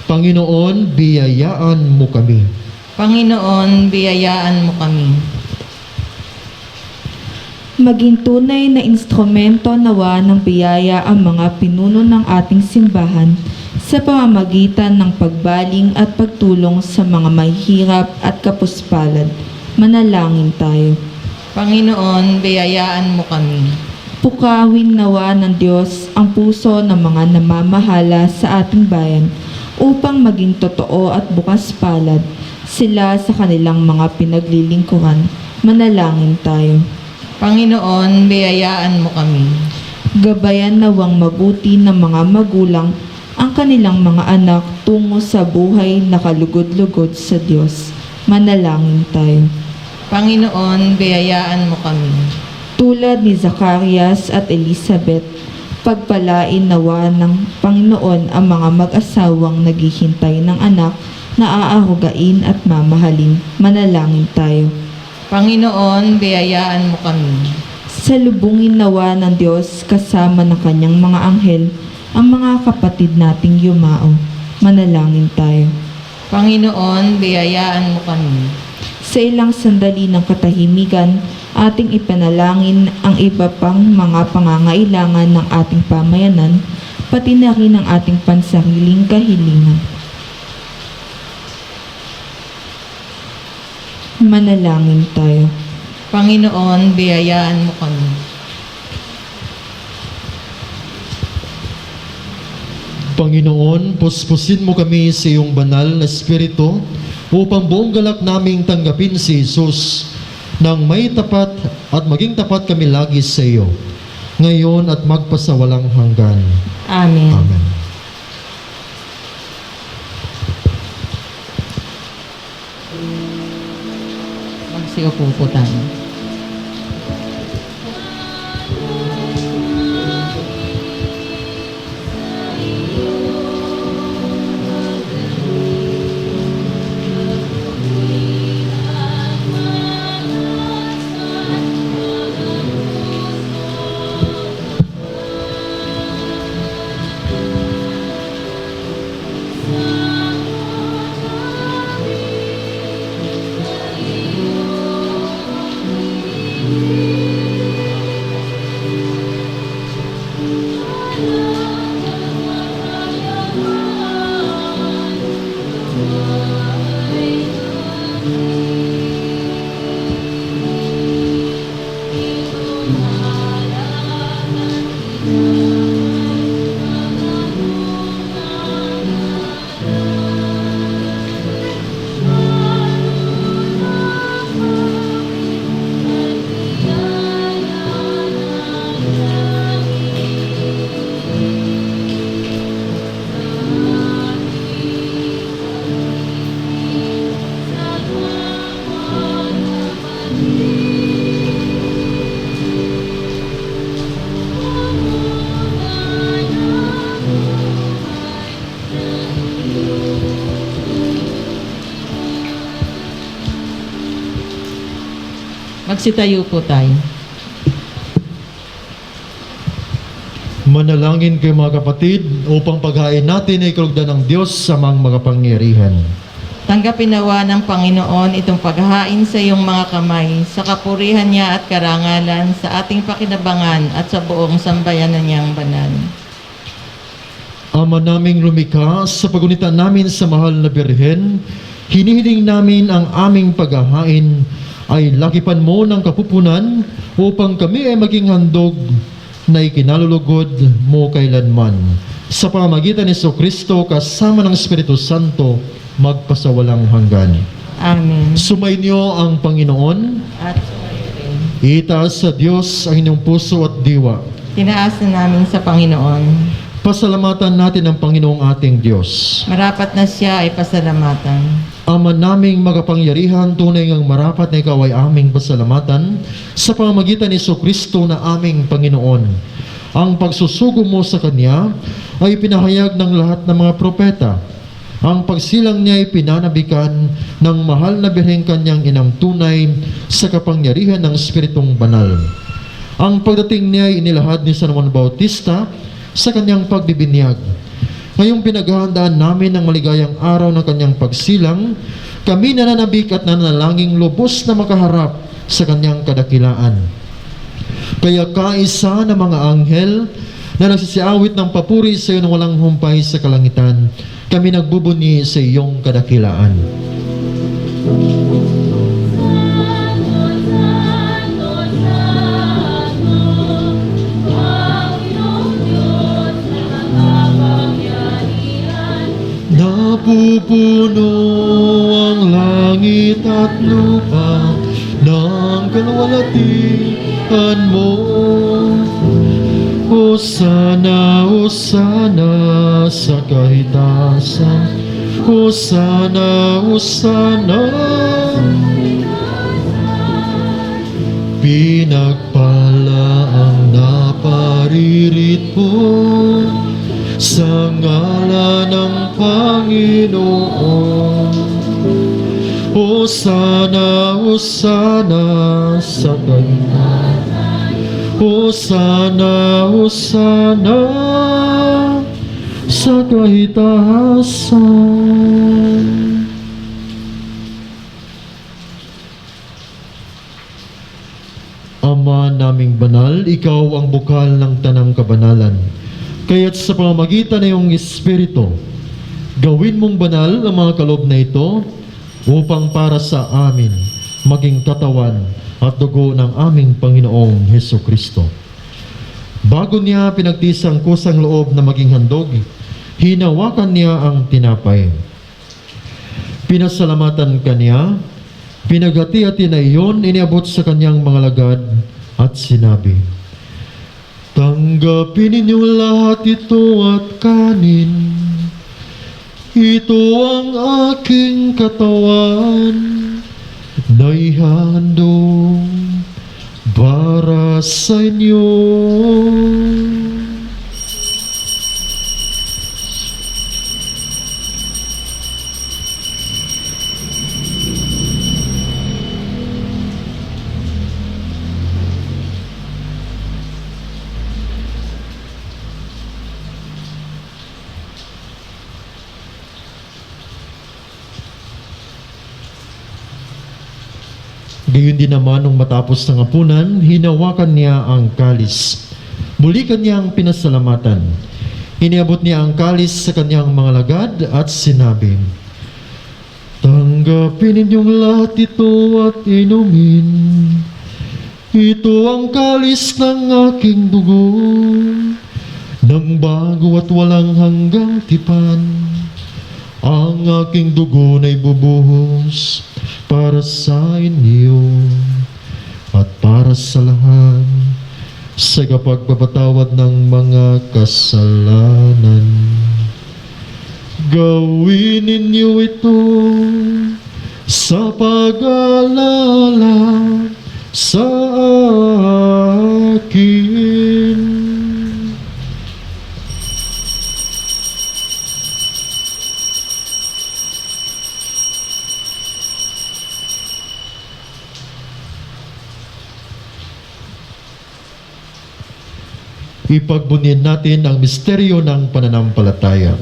B: Panginoon, biyayaan mo kami.
A: Panginoon, biyayaan mo kami.
C: Maging tunay na instrumento nawa ng biyaya ang mga pinuno ng ating simbahan sa pamamagitan ng pagbaling at pagtulong sa mga mahihirap at kapuspalad. Manalangin tayo.
A: Panginoon, biyayaan mo kami.
C: Pukawin nawa ng Diyos ang puso ng mga namamahala sa ating bayan upang maging totoo at bukas palad sila sa kanilang mga pinaglilingkuran. Manalangin tayo.
A: Panginoon, biyayaan mo kami.
C: Gabayan nawang mabuti ng mga magulang ang kanilang mga anak tungo sa buhay na kalugod-lugod sa Diyos. Manalangin tayo.
A: Panginoon, biyayaan mo kami.
C: Tulad ni Zacarias at Elizabeth, pagpalain nawa ng Panginoon ang mga mag-asawang naghihintay ng anak na aarugain at mamahalin. Manalangin tayo.
A: Panginoon, biyayaan mo kami.
C: Salubungin nawa ng Diyos kasama ng kanyang mga anghel ang mga kapatid nating yumao. Manalangin tayo.
A: Panginoon, biyayaan mo kami.
C: Sa ilang sandali ng katahimikan, ating ipanalangin ang iba pang mga pangangailangan ng ating pamayanan, pati na rin ang ating pansariling kahilingan. Manalangin tayo.
A: Panginoon, biyayaan mo kami.
B: Panginoon, puspusin mo kami sa iyong banal na Espiritu upang buong galak naming tanggapin si Jesus nang may tapat at maging tapat kami lagi sa iyo, ngayon at magpasawalang hanggan.
A: Amen.
B: Amen.
A: Magsiupo po tayo. Magsitayo po tayo.
B: Manalangin kayo mga kapatid upang paghain natin ay kalugdan ng Diyos sa mga makapangyarihan.
A: Tanggapin nawa ng Panginoon itong paghahain sa iyong mga kamay, sa kapurihan niya at karangalan, sa ating pakinabangan at sa buong sambayanan niyang banal.
B: Ama naming lumikha, sa pagunitan namin sa mahal na Birhen, hinihiling namin ang aming paghahain ay lakipan mo ng kapupunan upang kami ay maging handog na ikinalulugod mo kailanman. Sa pamamagitan ni Jesucristo kasama ng Espiritu Santo, magpasawalang hanggan.
A: Amen.
B: Sumainyo ang Panginoon.
A: At sumayo rin.
B: Itaas sa Diyos ang inyong puso at diwa.
A: Tinaas na namin sa Panginoon.
B: Pasalamatan natin ang Panginoong ating Diyos.
A: Marapat na siya ay pasalamatan.
B: Ama naming magapangyarihan, tunay ngang marapat na ikaw ay aming pasalamatan sa pamamagitan ni Jesucristo na aming Panginoon. Ang pagsusugo mo sa Kanya ay pinahayag ng lahat ng mga propeta. Ang pagsilang niya ay pinanabikan ng mahal na Birheng Kanyang inang tunay sa kapangyarihan ng Espiritong Banal. Ang pagdating niya ay inilahad ni San Juan Bautista sa kanyang pagbibinyag. Ngayong pinaghahandaan namin ang maligayang araw ng kanyang pagsilang, kami nananabik at nanalangin lubos na makaharap sa kanyang kadakilaan. Kaya kaisa ng mga anghel na nagsisiawit ng papuri sa iyo na walang humpay sa kalangitan, kami nagbubuni sa iyong kadakilaan. Napupuno ang langit at lupa ng kaluwalhatian mo. Hosana, Hosana sa kahitasan. Hosana, Hosana. Pinagpala ang naparirit mo sa ngalan ng Panginoon. Hosana, Hosana sa kahitasan. Hosana, Hosana sa kahitasan. Ama naming banal, ikaw ang bukal ng tanang kabanalan. Kaya't sa pamamagitan ng iyong Espiritu, gawin mong banal ang mga kaloob na ito upang para sa amin maging katawan at dugo ng aming Panginoong Hesukristo. Bago niya pinagtisang kusang loob na maging handog, hinawakan niya ang tinapay. Pinasalamatan kaniya, pinaghati-hati na iyon, iniabot sa kanyang mga lagad at sinabi, tanggapin ninyo lahat ito at kanin. Ito ang aking katawan na ihandog para sa inyo. Gayon din naman nung matapos ng hapunan, hinawakan niya ang kalis. Muli kanyang pinasalamatan. Iniabot niya ang kalis sa kanyang mga lagad at sinabi, tanggapin ninyong lahat ito at inumin. Ito ang kalis ng aking dugo, ng bago at walang hanggang tipan. Ang aking dugo na'y bubuhos para sa inyo at para sa lahat sa kapagpapatawad ng mga kasalanan. Gawin ninyo ito sa pag-alala sa akin. Ipagbunyin natin ang misteryo ng pananampalataya.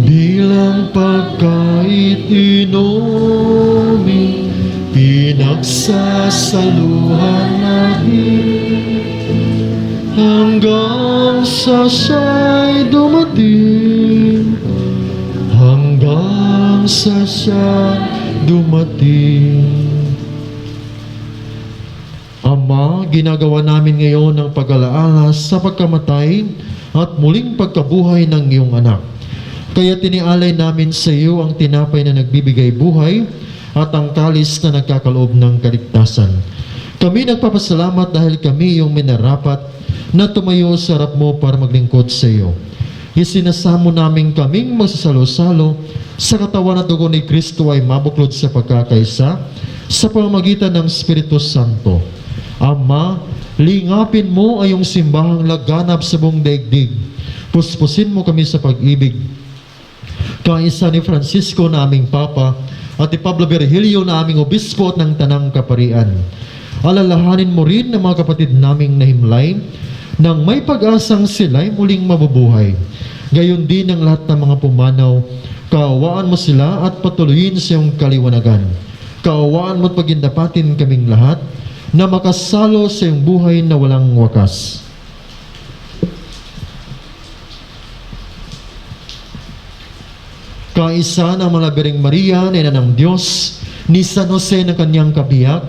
B: Bilang pagkait inumin, pinagsasaluhan natin, hanggang sa siya'y dumating, hanggang sa siya'y dumating. Ama, ginagawa namin ngayon ang pag-alaala sa pagkamatay at muling pagkabuhay ng iyong anak. Kaya tinialay namin sa iyo ang tinapay na nagbibigay buhay at ang kalis na nagkakaloob ng kaligtasan. Kami nagpapasalamat dahil kami yung minarapat na tumayo sa harap mo para maglingkod sa iyo. Isinasamo namin kaming magsasalo-salo sa katawan at dugo ni Kristo ay mabuklod sa pagkakaisa sa pamamagitan ng Espiritu Santo. Ama, lingapin mo ay yung simbahang laganap sa buong daigdig. Puspusin mo kami sa pag-ibig. Kaisa ni Francisco na aming Papa at ni Pablo Virgilio na aming Obispo at ng Tanang Kaparian. Alalahanin mo rin ng mga kapatid naming nahimlay nang may pag-asang sila'y muling mabubuhay. Gayon din ang lahat ng mga pumanaw. Kaawaan mo sila at patuloyin sa iyong kaliwanagan. Kaawaan mo at pagindapatin kaming lahat na makasalo sa iyong buhay na walang wakas. Kaisa ng mga Birheng Maria na ina ng Diyos, ni San Jose na kanyang kabiyak,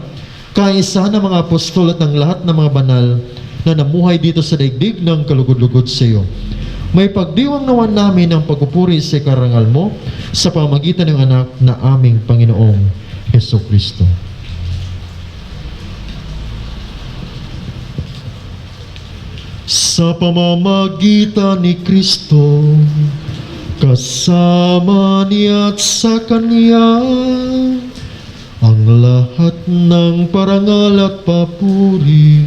B: kaisa ng mga apostol at ng lahat ng mga banal na namuhay dito sa daigdig ng kalugod-lugod sa iyo. May pagdiwang nawan namin ang pagpupuri sa karangal mo sa pamamagitan ng anak na aming Panginoong Jesucristo. Sa pamamagitan ni Kristo, kasama niya at sa Kanya, ang lahat ng parangal at papuri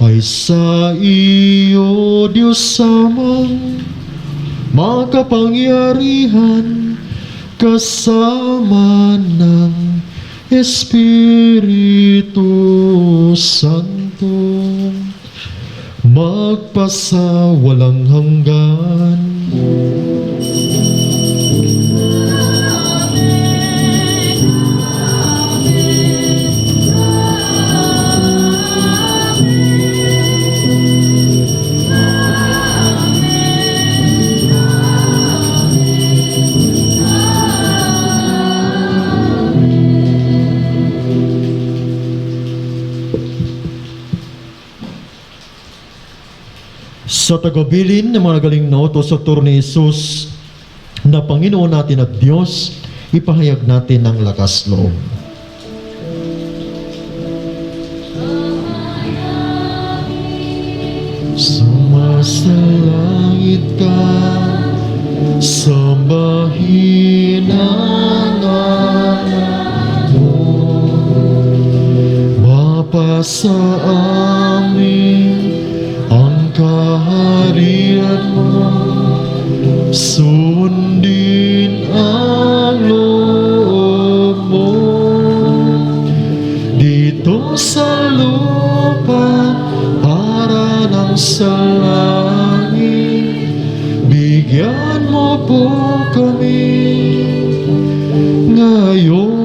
B: ay sa iyo, Diyos amang makapangyarihan, kasama ng Espiritu Santo, magpasawalang hanggan. Sa tagabilin ng mga galing na utos sa turo ni Jesus na Panginoon natin at Diyos, ipahayag natin ang lakas loob. Sumasalangit ka, sambahin ang anak mo, mapasa amin ang kaharian mo, sundin ang loob mo, dito sa lupa para ng sa langit. Bigyan mo po kami ngayon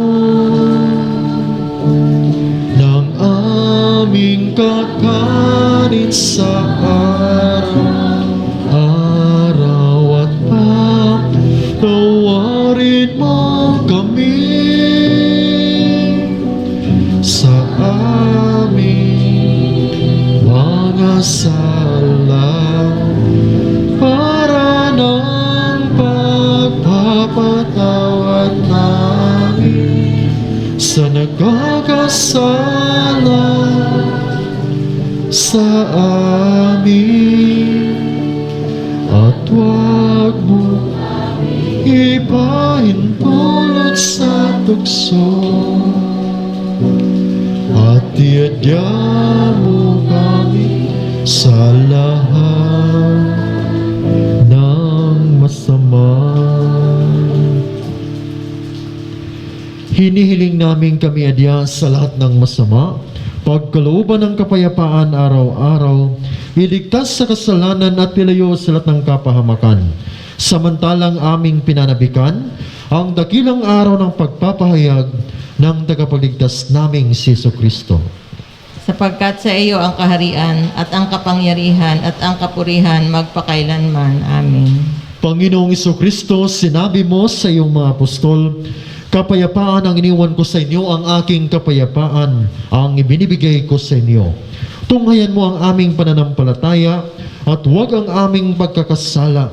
B: ng aming kakanin sa araw-araw at patawarin mo kami sa aming mga sala para ng pagpapatawad namin sa nagkakasala sa amin, at huwag mo ipahintulot sa tukso, at iadya mo kami sa lahat Hinihiling namin kami adya sa lahat ng masama, pagkalooban ng kapayapaan araw-araw, iligtas sa kasalanan at ilayo sa lahat ng kapahamakan. Samantalang aming pinanabikan ang dakilang araw ng pagpapahayag ng tagapagligtas naming si Jesucristo.
A: Sapagkat sa iyo ang kaharian at ang kapangyarihan at ang kapurihan magpakailanman. Amen.
B: Panginoong Jesucristo, sinabi mo sa iyong mga apostol, kapayapaan ang iniwan ko sa inyo, ang aking kapayapaan ang ibinibigay ko sa inyo. Tunghayan mo ang aming pananampalataya at huwag ang aming pagkakasala.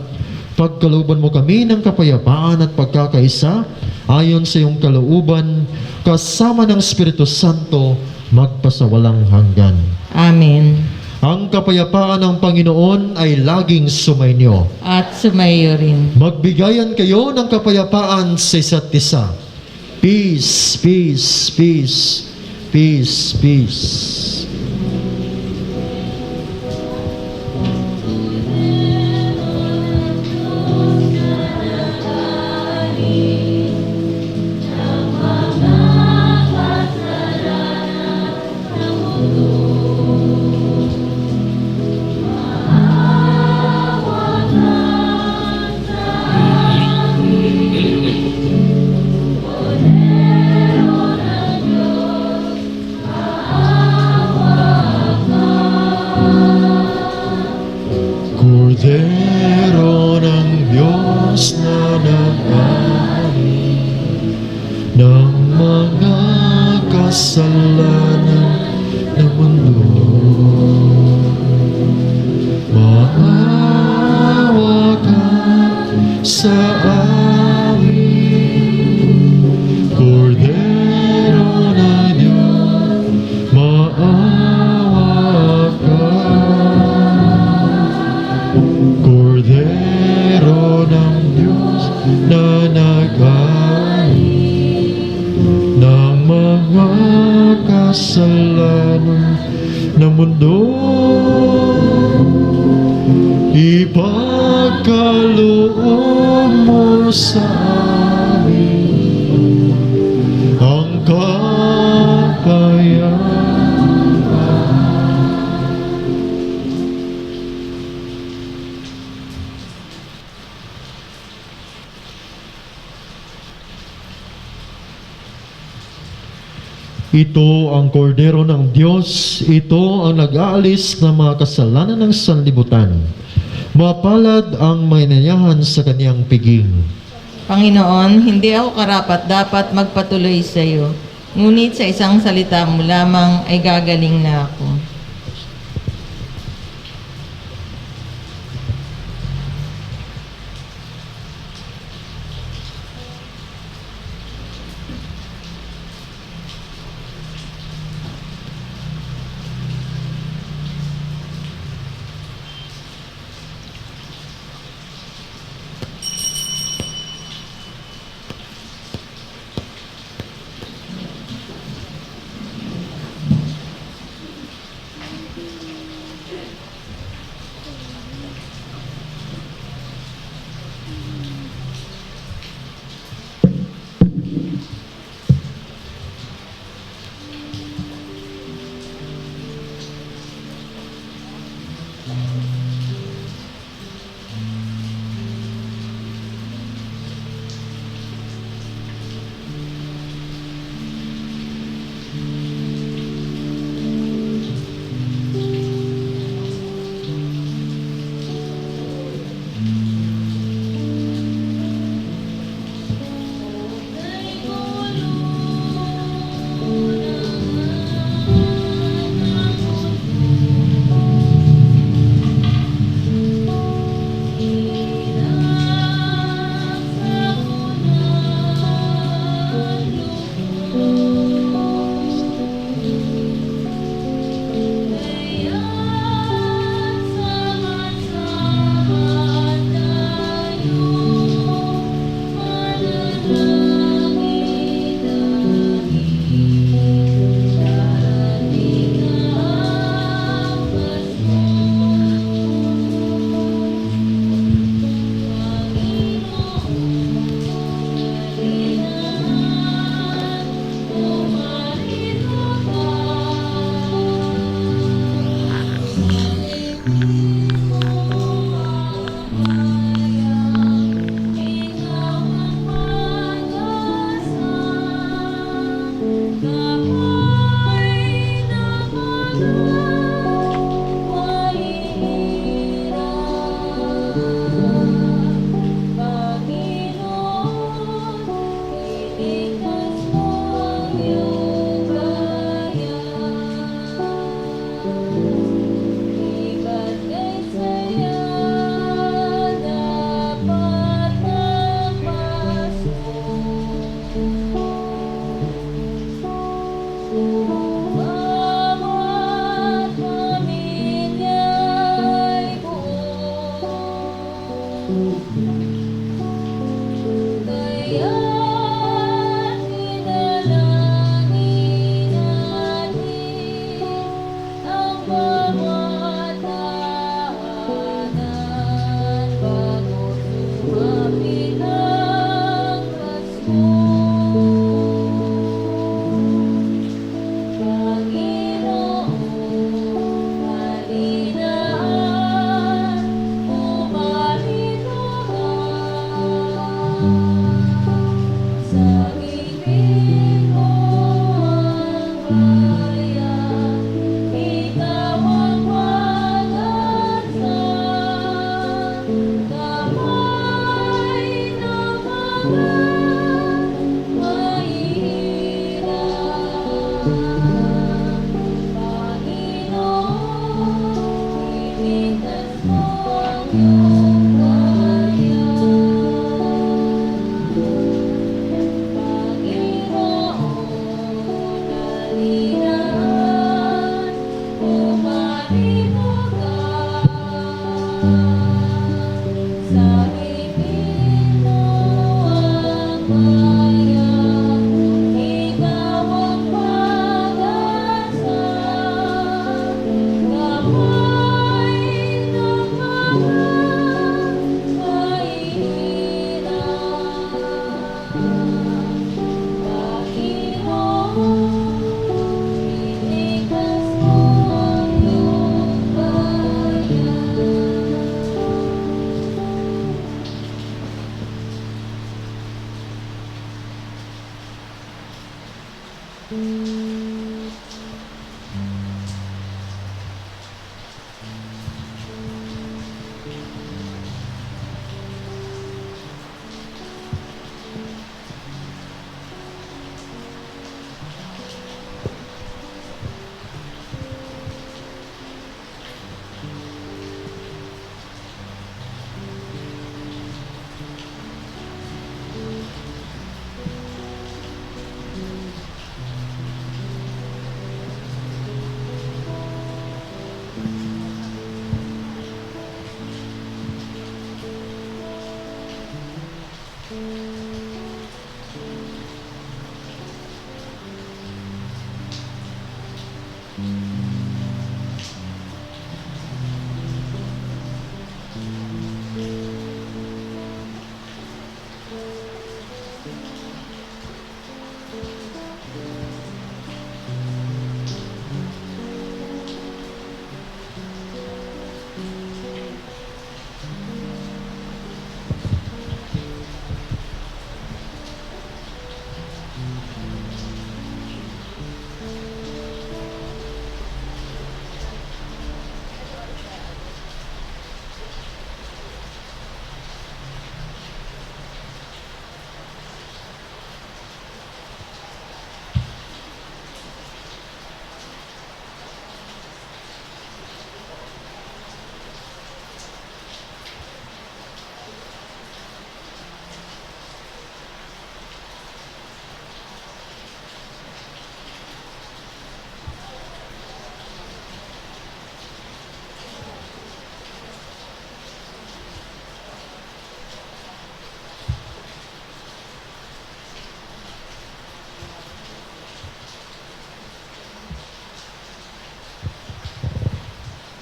B: Pagkalooban mo kami ng kapayapaan at pagkakaisa ayon sa iyong kalooban, kasama ng Espiritu Santo, magpasawalang hanggan.
A: Amen.
B: Ang kapayapaan ng Panginoon ay laging sumainyo.
A: At sumayo rin.
B: Magbigayan kayo ng kapayapaan sa isa't isa. Peace, peace, peace, peace, peace. Kordero ng Diyos na nag-ari ng mga kasalanan ng mundo, maawa ka sa amin. Kordero ng Diyos, maawa ka. Kordero ng Diyos na nag-ari ng mga kasalanan ng mundo, ipagkaloob mo sa amin ang kapayapaan. Ito ang kordero ng Diyos, ito ang nag-aalis ng mga kasalanan ng sanlibutan. Mapalad ang maynayahan sa kaniyang piging.
A: Panginoon, hindi ako karapat dapat magpatuloy sa iyo. Ngunit sa isang salita mo lamang ay gagaling na ako.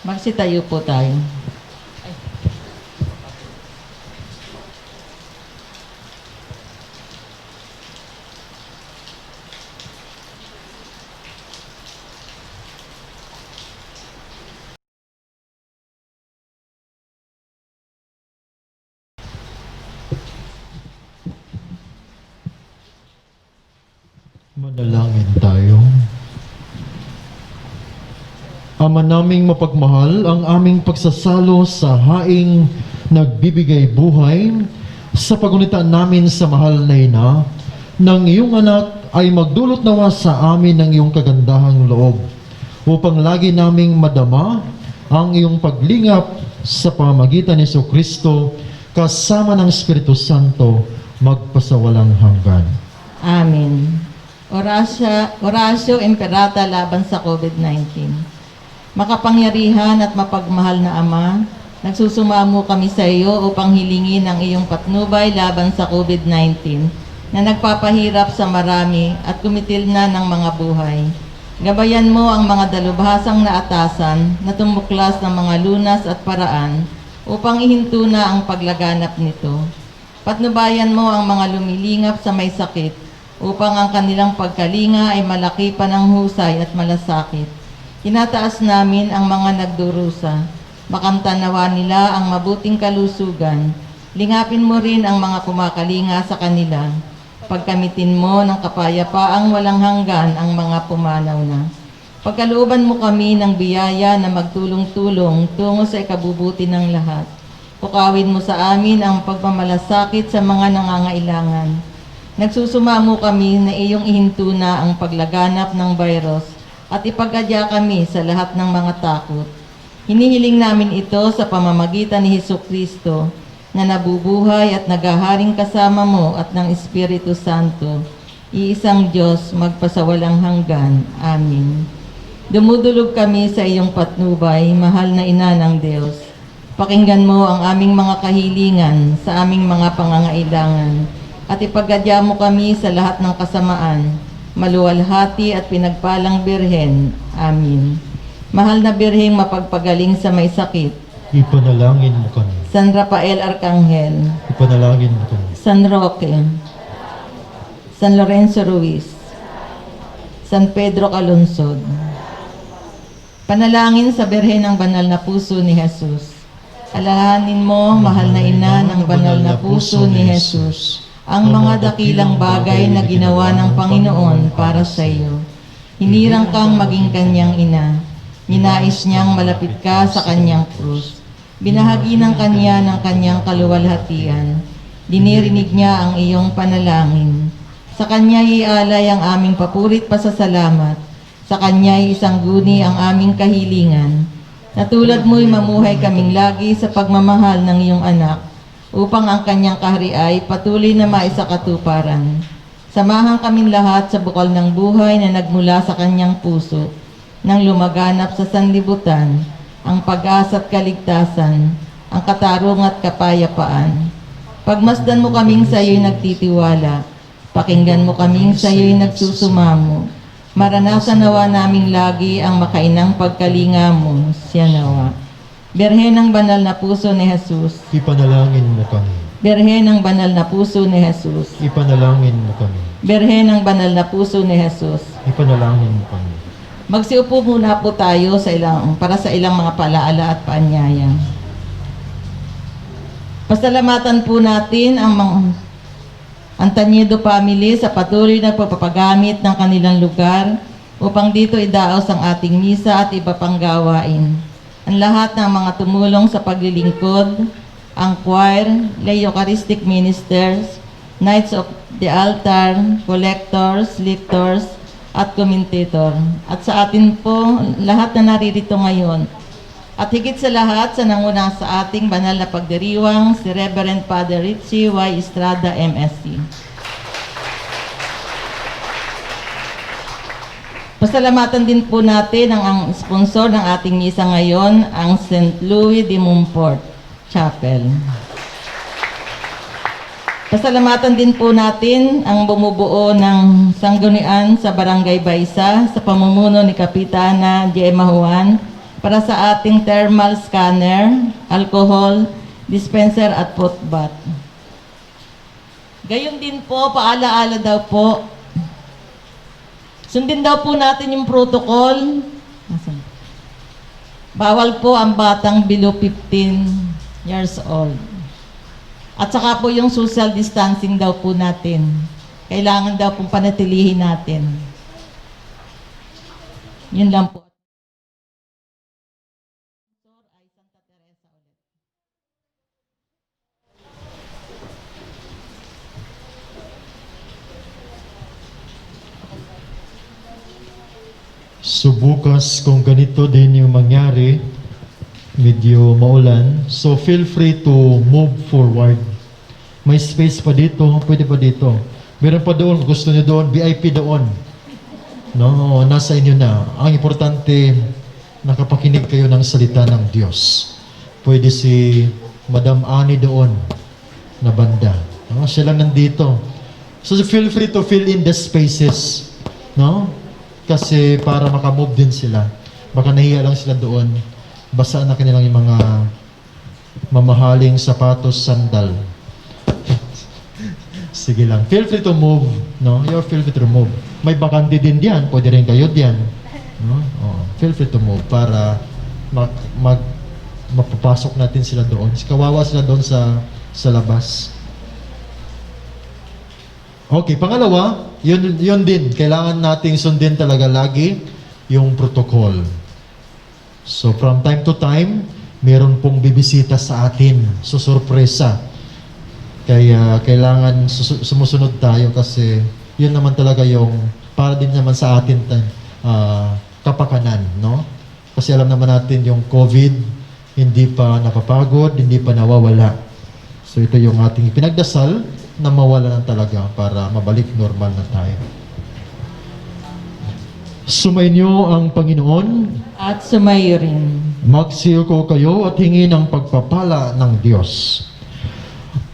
A: Magsitayo po tayo.
B: Manalangin tayo. Ama naming mapagmahal, ang aming pagsasalo sa haing nagbibigay buhay sa pagunitan namin sa mahal na ina ng iyong anak ay magdulot nawa sa amin ng iyong kagandahang loob upang lagi naming madama ang iyong paglingap sa pamamagitan ni Jesucristo kasama ng Espiritu Santo magpasawalang hanggan.
A: Amen. Orasyo Imperata laban sa COVID-19. Makapangyarihan at mapagmahal na Ama, nagsusumamo kami sa iyo upang hilingin ang iyong patnubay laban sa COVID-19 na nagpapahirap sa marami at kumitil na ng mga buhay. Gabayan mo ang mga dalubhasang naatasan na tumuklas ng mga lunas at paraan upang ihinto na ang paglaganap nito. Patnubayan mo ang mga lumilingap sa may sakit upang ang kanilang pagkalinga ay malaki pa ng husay at malasakit. Tinataas namin ang mga nagdurusa. Makamtanawa nila ang mabuting kalusugan. Lingapin mo rin ang mga kumakalinga sa kanila. Pagkamitin mo ng kapayapaang walang hanggan ang mga pumanaw na. Pagkalooban mo kami ng biyaya na magtulong-tulong tungo sa ikabubuti ng lahat. Pukawin mo sa amin ang pagmamalasakit sa mga nangangailangan. Nagsusumamo kami na iyong ihinto na ang paglaganap ng virus at ipagadya kami sa lahat ng mga takot. Hinihiling namin ito sa pamamagitan ni Jesucristo na nabubuhay at naghaharing kasama mo at ng Espiritu Santo, iisang Diyos magpasawalang hanggan. Amen. Dumudulog kami sa iyong patnubay, mahal na Ina ng Diyos. Pakinggan mo ang aming mga kahilingan sa aming mga pangangailangan at ipagadya mo kami sa lahat ng kasamaan, maluwalhati at pinagpalang Birhen. Amen. Mahal na Birheng mapagpagaling sa may sakit,
B: Ipanalangin mo kami.
A: San Rafael Arcangel,
B: Ipanalangin mo kami.
A: San Roque, San Lorenzo Ruiz, San Pedro Calungsod. Panalangin sa Birhen ng Banal na Puso ni Jesus. Alalahanin mo, mahal na Ina ng Banal na Puso ni Jesus, ang mga dakilang bagay na ginawa ng Panginoon para sa iyo. Hinirang kang maging kanyang ina. Ninais niyang malapit ka sa kanyang krus. Binahagi ng kanya ng kanyang kaluwalhatian. Dinirinig niya ang iyong panalangin. Sa kanya ialay ang aming papurit pasasalamat. Sa kanya isangguni ang aming kahilingan. Natulad mo'y mamuhay kaming lagi sa pagmamahal ng iyong anak, upang ang kanyang kahari ay patuloy na maisakatuparan. Samahan kaming lahat sa bukal ng buhay na nagmula sa kanyang puso, nang lumaganap sa sanlibutan, ang pag-asa at kaligtasan, ang katarung at kapayapaan. Pagmasdan mo kaming sa iyo'y nagtitiwala, pakinggan mo kaming sa iyo'y nagsusumamo, maranasan nawa naming lagi ang makainang pagkalinga mo, siya nawa. Berhen ng banal na puso ni Jesus.
B: Ipanalangin mo kami.
A: Berhen ng banal na puso ni Jesus.
B: Ipanalangin mo kami.
A: Berhen ng banal na puso ni Jesus.
B: Ipanalangin mo kami.
A: Magsiupo muna po tayo para sa ilang mga palaala at paanyaya. Pasalamatan po natin ang Antaniedo family sa patuloy na pagpapagamit ng kanilang lugar upang dito idaos ang ating misa at iba pang gawain. Ang lahat ng mga tumulong sa paglilingkod, ang choir, lay Eucharistic ministers, knights of the altar, collectors, lictors, at commentator. At sa atin po, lahat na naririto ngayon. At higit sa lahat, sa nanguna sa ating banal na pagdiriwang, si Reverend Father Richie Y. Estrada, MSc. Pasalamatan din po natin ang sponsor ng ating misa ngayon, ang St. Louis de Montfort Chapel. Pasalamatan din po natin ang bumubuo ng sanggunian sa Barangay Baisa sa pamumuno ni Kapitana Gemma Juan para sa ating thermal scanner, alcohol, dispenser at footbath. Gayon din po, paalaala daw po, sundin daw po natin yung protocol. Bawal po ang batang below 15 years old. At saka po yung social distancing daw po natin. Kailangan daw pong panatilihin natin. Yun lang po.
B: So bukas kung ganito din yung mangyari, medyo maulan, so feel free to move forward. May space pa dito, pwede pa dito. Meron pa doon, gusto niyo doon, VIP doon. No, nasa inyo na. Ang importante, nakapakinig kayo ng salita ng Diyos. Pwede si Madam Annie doon, na banda. No, siya lang nandito. So feel free to fill in the spaces. No? Kasi para makamove din sila. Baka nahiya lang sila doon. Basa na kanilang yung mga mamahaling sapatos, sandal. Sige lang. Feel free to move. No? You're feel free to move. May bakante din diyan. Pwede rin kayo diyan. No? Oh, feel free to move para mapapasok natin sila doon. Kawawa sila doon sa labas. Okay, pangalawa, yun din. Kailangan nating sundin talaga lagi yung protocol. So, from time to time, meron pong bibisita sa atin. So, sorpresa. Kaya, kailangan sumusunod tayo kasi yun naman talaga yung para din naman sa atin kapakanan, no? Kasi alam naman natin yung COVID, hindi pa napapagod, hindi pa nawawala. So, ito yung ating pinagdasal na mawala na talaga para mabalik normal na tayo. Sumainyo ang Panginoon
A: At sumayo rin.
B: Magsiyuko kayo at hingi ng pagpapala ng Diyos.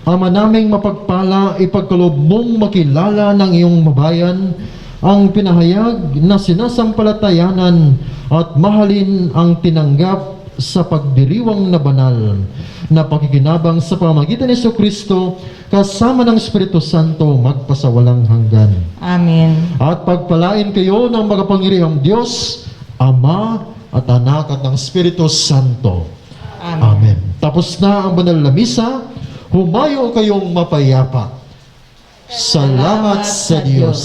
B: Ama naming mapagpala, ipagkaloob mong makilala ng iyong mabayan ang pinahayag na sinasampalatayanan at mahalin ang tinanggap sa pagdiriwang na banal na pakikinabang sa pamamagitan ni Jesucristo kasama ng Espiritu Santo magpasawalang hanggan.
A: Amen.
B: At pagpalain kayo ng makapangyarihang Diyos, Ama at Anak at ng Espiritu Santo.
A: Amen.
B: Amen. Tapos na ang banal na misa, humayo kayong mapayapa. Salamat sa Diyos.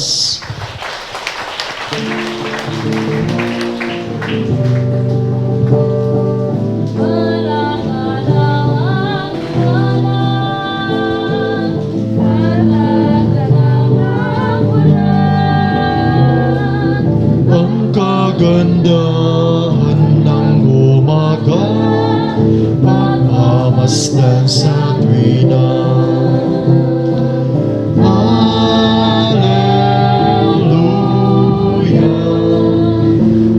B: Ang kagandahan ng umaga, pagmamasdan sa tuwina. Alleluia,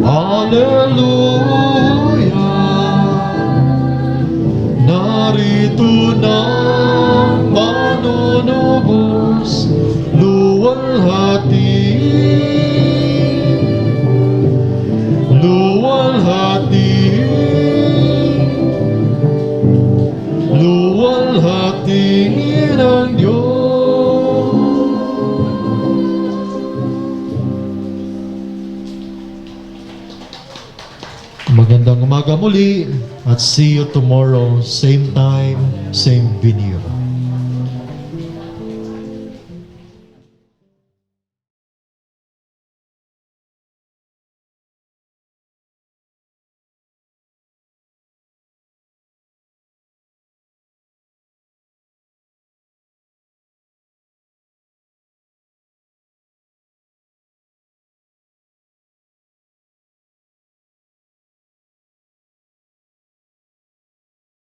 B: Alleluia, narito na manunubos, luwalhati, luwalhati, luwalhati ng Diyos. Magandang umaga muli at see you tomorrow, same time, same venue.